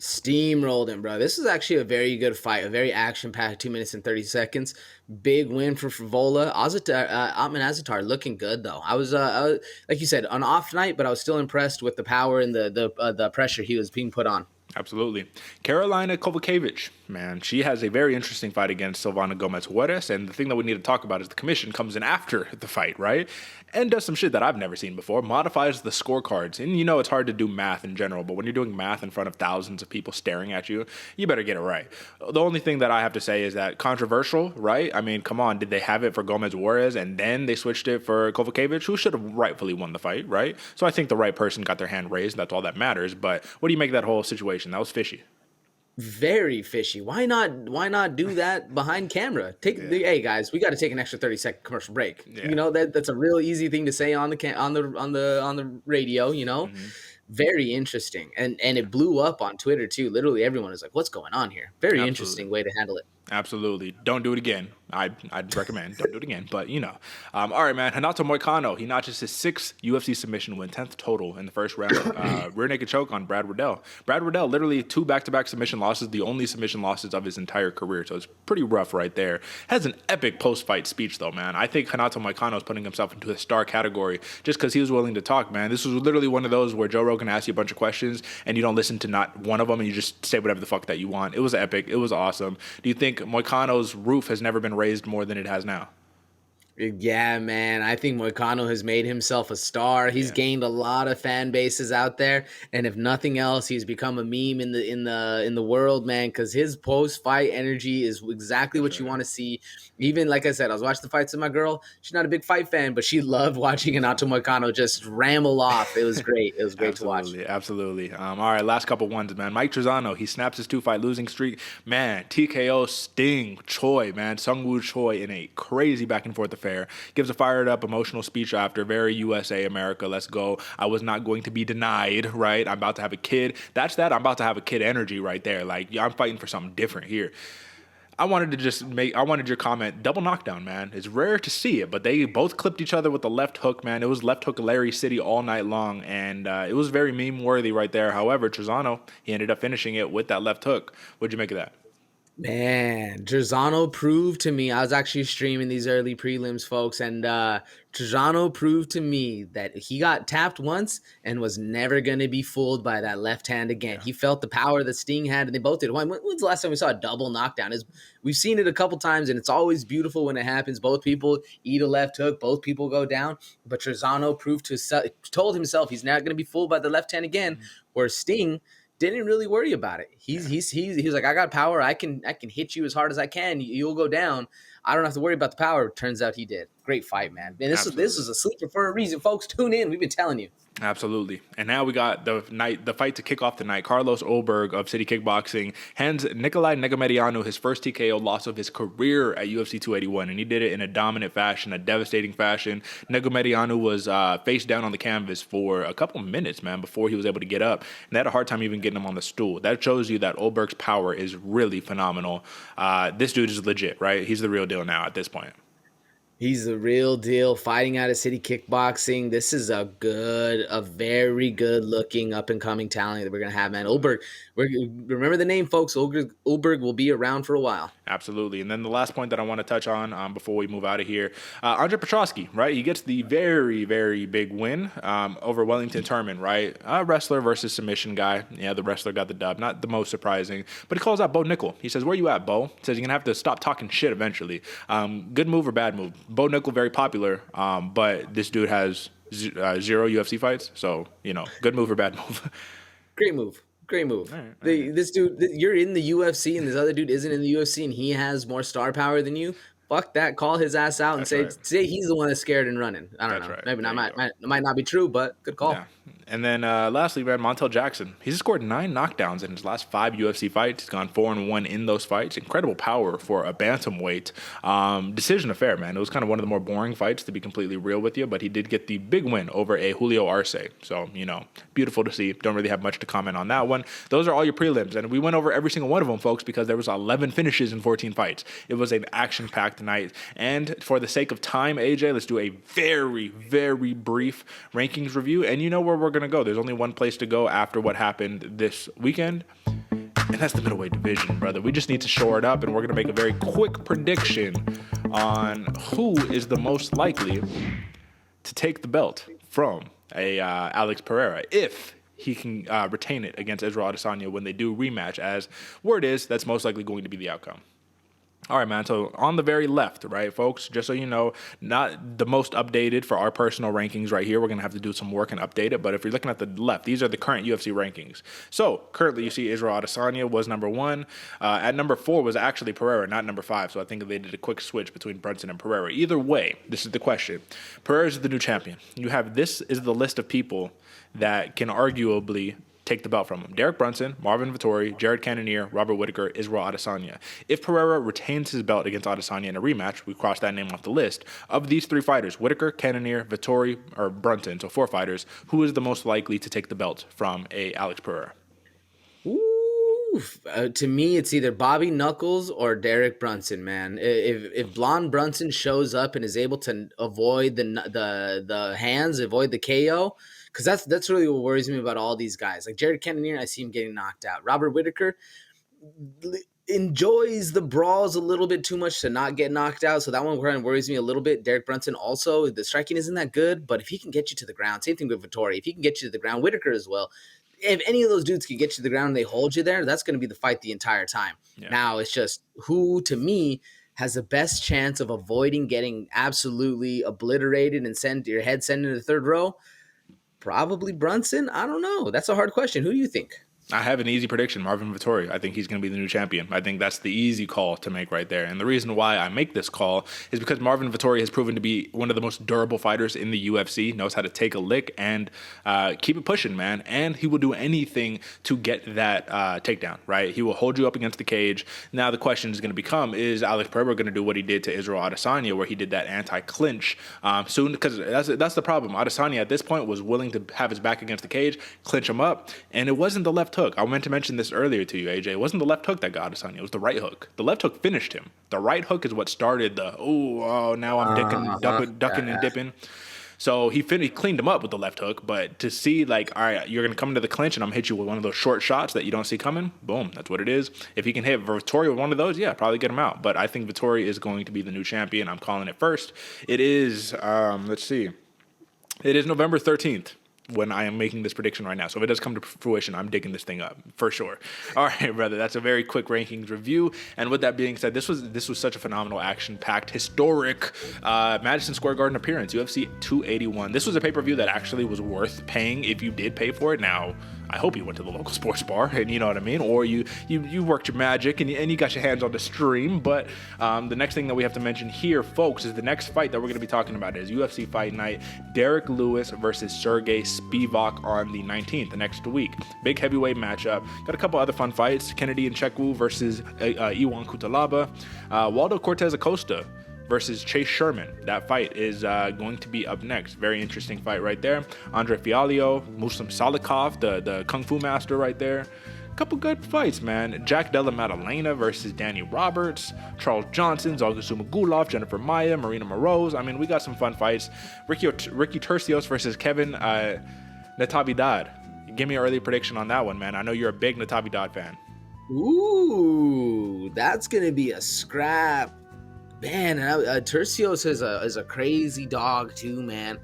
S3: Steamrolled him, bro. This is actually a very good fight, a very action-packed 2 minutes and 30 seconds. Big win for Frivola. Otman Azatar looking good though. I was like you said, an off night, but I was still impressed with the power and the pressure he was being put on.
S2: Absolutely. Carolina Kovacevic, man, she has a very interesting fight against Silvana Gomez-Juarez, and the thing that we need to talk about is the commission comes in after the fight, right? And does some shit that I've never seen before, modifies the scorecards. And it's hard to do math in general, but when you're doing math in front of thousands of people staring at you, you better get it right. The only thing that I have to say is that controversial, right? I mean, come on, did they have it for Gomez-Juarez and then they switched it for Kovacevic, who should have rightfully won the fight, right? So I think the right person got their hand raised, that's all that matters. But what do you make of that whole situation? That was fishy.
S3: Very fishy. Why not do that behind camera? Hey guys, we got to take an extra 30-second commercial break.
S2: Yeah.
S3: That's a real easy thing to say on the radio.
S2: Mm-hmm.
S3: Very interesting, and it blew up on Twitter too. Literally everyone is like, "What's going on here?" Very
S2: Absolutely.
S3: Interesting way to handle it.
S2: Absolutely. Don't do it again. I'd recommend don't do it again. But, all right, man. Renato Moicano, he notches his 6th UFC submission win, 10th total in the first round. Rear naked choke on Brad Riddell. Brad Riddell, literally 2 back-to-back submission losses, the only submission losses of his entire career. So it's pretty rough right there. Has an epic post-fight speech, though, man. I think Renato Moicano is putting himself into a star category just because he was willing to talk, man. This was literally one of those where Joe Rogan asks you a bunch of questions and you don't listen to not one of them and you just say whatever the fuck that you want. It was epic. It was awesome. Do you think Moicano's roof has never been raised more than it has now?
S3: Yeah, man. I think Moicano has made himself a star. He's gained a lot of fan bases out there, and if nothing else, he's become a meme in the world, man. Because his post-fight energy is exactly what you want to see. Even like I said, I was watching the fights with my girl. She's not a big fight fan, but she loved watching Renato Moicano just ramble off. It was great. It was great to watch.
S2: Absolutely. All right, last couple ones, man. Mike Trizano, he snaps his 2-fight losing streak. Man, TKO Sting Choi, man. Sungwoo Choi in a crazy back and forth affair. Gives a fired up emotional speech after, very USA America, let's go. I was not going to be denied, right? I'm about to have a kid. That's that. I'm about to have a kid energy right there. Like, I'm fighting for something different here. I wanted your comment, double knockdown, man. It's rare to see it, but they both clipped each other with the left hook, man. It was left hook Larry City all night long, and it was very meme worthy right there. However, Trizano, he ended up finishing it with that left hook. What'd you make of that?
S3: Man, Trizano proved to me, I was actually streaming these early prelims, folks, and Trizano proved to me that he got tapped once and was never going to be fooled by that left hand again. Yeah. He felt the power that Sting had, and they both did. When's the last time we saw a double knockdown? We've seen it a couple times, and it's always beautiful when it happens. Both people eat a left hook, both people go down, but Trizano told himself he's not going to be fooled by the left hand again, where Sting didn't really worry about it. He was like, I got power. I can hit you as hard as I can. You'll go down. I don't have to worry about the power. Turns out he did. Great fight, man. And this is a sleeper for a reason, folks. Tune in. We've been telling you.
S2: Absolutely. And now we got the fight to kick off the night. Carlos Olberg of City Kickboxing hands Nikolai Negomedoianu his first TKO loss of his career at UFC 281, and he did it in a dominant fashion, a devastating fashion. Negomedoianu was face down on the canvas for a couple minutes, man, before he was able to get up, and they had a hard time even getting him on the stool. That shows you that Olberg's power is really phenomenal. This dude is legit, right? He's the real deal now at this point.
S3: He's the real deal, fighting out of City Kickboxing. This is a very good-looking, up-and-coming talent that we're going to have, man. Olberg, remember the name, folks. Olberg will be around for a while.
S2: Absolutely. And then the last point that I want to touch on before we move out of here, Andre Petrosky, right? He gets the very, very big win over Wellington Turman, right? Wrestler versus submission guy. Yeah, the wrestler got the dub. Not the most surprising. But he calls out Bo Nickel. He says, where you at, Bo? He says, you're going to have to stop talking shit eventually. Good move or bad move? Bo Nickel, very popular, but this dude has 0 UFC fights. So, good move or bad move?
S3: Great move. Great move.
S2: All right.
S3: This dude, you're in the UFC and this other dude isn't in the UFC and he has more star power than you. Fuck that. Call his ass out and say he's the one that's scared and running. I don't know.
S2: Right.
S3: Maybe not. Might not be true, but good call.
S2: Yeah. And then lastly, man, Montel Jackson. He's scored 9 knockdowns in his last 5 UFC fights. He's gone 4-1 in those fights. Incredible power for a bantamweight. Decision affair, man. It was kind of one of the more boring fights, to be completely real with you, but he did get the big win over a Julio Arce. So, beautiful to see. Don't really have much to comment on that one. Those are all your prelims, and we went over every single one of them, folks, because there was 11 finishes in 14 fights. It was an action-packed night. And for the sake of time, AJ, let's do a very, very brief rankings review. And you know where we're going to go. There's only one place to go after what happened this weekend, and that's the middleweight division, brother. We just need to shore it up, and we're going to make a very quick prediction on who is the most likely to take the belt from Alex Pereira if he can retain it against Israel Adesanya when they do rematch, as word is that's most likely going to be the outcome. All right, man. So on the very left, right, folks, just so you know, not the most updated for our personal rankings right here. We're going to have to do some work and update it. But if you're looking at the left, these are the current UFC rankings. So currently you see Israel Adesanya was number 1. At number 4 was actually Pereira, not number 5. So I think they did a quick switch between Brunson and Pereira. Either way, this is the question. Pereira is the new champion. This is the list of people that can arguably take the belt from him. Derek Brunson, Marvin Vettori, Jared Cannonier, Robert Whittaker, Israel Adesanya. If Pereira retains his belt against Adesanya in a rematch, we cross that name off the list. Of these 3 fighters, Whittaker, Cannonier, Vettori, or Brunson, so 4 fighters, who is the most likely to take the belt from Alex Pereira?
S3: Ooh, to me, it's either Bobby Knuckles or Derek Brunson, man. If Blonde Brunson shows up and is able to avoid the hands, avoid the KO, because that's really what worries me about all these guys. Like Jared Cannonier, I see him getting knocked out. Robert Whittaker enjoys the brawls a little bit too much to not get knocked out, so that one kind of worries me a little bit. Derek Brunson also, the striking isn't that good, but if he can get you to the ground, same thing with Vettori. If he can get you to the ground, Whittaker as well. If any of those dudes can get you to the ground and they hold you there, that's going to be the fight the entire time. Yeah. Now, it's just who, to me, has the best chance of avoiding getting absolutely obliterated and sent into the third row. Probably Brunson. I don't know. That's a hard question. Who do you think?
S2: I have an easy prediction, Marvin Vettori. I think he's going to be the new champion. I think that's the easy call to make right there. And the reason why I make this call is because Marvin Vettori has proven to be one of the most durable fighters in the UFC, knows how to take a lick and keep it pushing, man. And he will do anything to get that takedown, right? He will hold you up against the cage. Now the question is going to become, is Alex Pereira going to do what he did to Israel Adesanya, where he did that anti-clinch soon? Because that's the problem. Adesanya at this point was willing to have his back against the cage, clinch him up, and it wasn't the left hook. I meant to mention this earlier to you, AJ. It wasn't the left hook that got Adesanya. It was the right hook. The left hook finished him. The right hook is what started the, now I'm ducking and dipping. So he cleaned him up with the left hook, but to see like, all right, you're going to come into the clinch and I'm going to hit you with one of those short shots that you don't see coming, boom, that's what it is. If he can hit Vettori with one of those, yeah, probably get him out. But I think Vettori is going to be the new champion. I'm calling it first. It is, let's see. It is November 13th. When I am making this prediction right now. So if it does come to fruition, I'm digging this thing up for sure. All right, brother, that's a very quick rankings review. And with that being said, this was such a phenomenal, action-packed, historic Madison Square Garden appearance, UFC 281. This was a pay-per-view that actually was worth paying if you did pay for it. Now, I hope you went to the local sports bar, and you know what I mean, or you worked your magic and you got your hands on the stream. But the next thing that we have to mention here, folks, is the next fight that we're going to be talking about is UFC Fight Night, Derek Lewis versus Sergey Spivak on the 19th, the next week. Big heavyweight matchup. Got a couple other fun fights, Kennedy Nzechukwu versus Iwan Kutalaba, Waldo Cortez Acosta versus Chase Sherman. That fight is going to be up next. Very interesting fight right there. Andre Fialho, Muslim Salikov, the Kung Fu master right there. Couple good fights, man. Jack Della Maddalena versus Danny Roberts, Charles Johnson, Zalgazuma Gulov, Jennifer Maia, Marina Moroz. I mean, we got some fun fights. Ricky Tercios versus Kevin Natividad. Give me an early prediction on that one, man. I know you're a big Natividad fan.
S3: Ooh, that's going to be a scrap. Man, Tercios is a crazy dog too, man.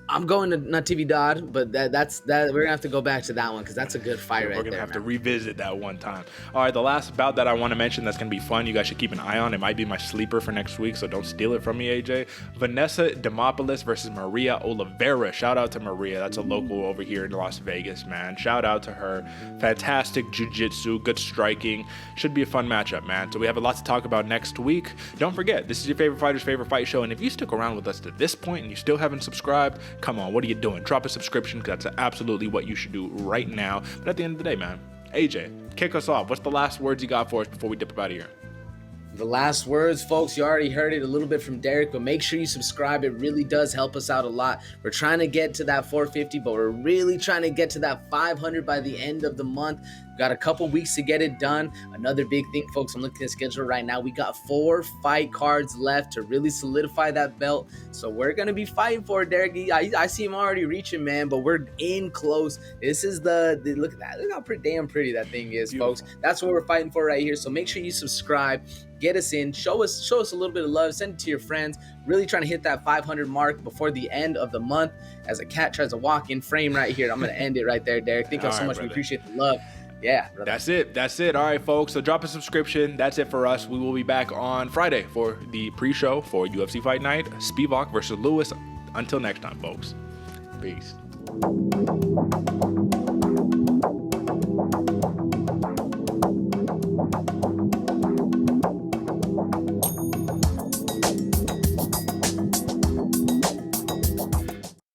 S3: I'm going to Natividad, but that's we're gonna have to go back to that one because that's a good fight right there.
S2: We're gonna have to revisit that one time. All right, the last bout that I want to mention that's gonna be fun. You guys should keep an eye on. It might be my sleeper for next week, so don't steal it from me, AJ. Vanessa Demopoulos versus Maria Oliveira. Shout out to Maria. That's a local over here in Las Vegas, man. Shout out to her. Fantastic jiu-jitsu, good striking. Should be a fun matchup, man. So we have a lot to talk about next week. Don't forget, this is your favorite fighter's favorite fight show, and if you stuck around with us to this point and you still haven't subscribed, Come on, what are you doing? Drop a subscription, because that's absolutely what you should do right now. But at the end of the day, man, AJ, kick us off. What's the last words you got for us before we dip out of here?
S3: The last words, folks, you already heard it a little bit from Derick, but make sure you subscribe. It really does help us out a lot. We're trying to get to that 450, but we're really trying to get to that 500 by the end of the month. We've got a couple weeks to get it done. Another big thing, folks, I'm looking at the schedule right now. We got 4 fight cards left to really solidify that belt. So we're going to be fighting for it, Derick. I see him already reaching, man, but we're in close. This is the look at that. Look how damn pretty that thing is,
S2: Beautiful.
S3: folks. That's what we're fighting for right here. So make sure you subscribe. Get us in, show us a little bit of love, send it to your friends. Really trying to hit that 500 mark before the end of the month. As a cat tries to walk in frame right here, I'm going to end it right there, Derick. Thank you so much.
S2: Brother.
S3: We appreciate the love. Yeah, brother.
S2: That's it. All right, folks. So drop a subscription. That's it for us. We will be back on Friday for the pre-show for UFC Fight Night, Spivak versus Lewis. Until next time, folks. Peace.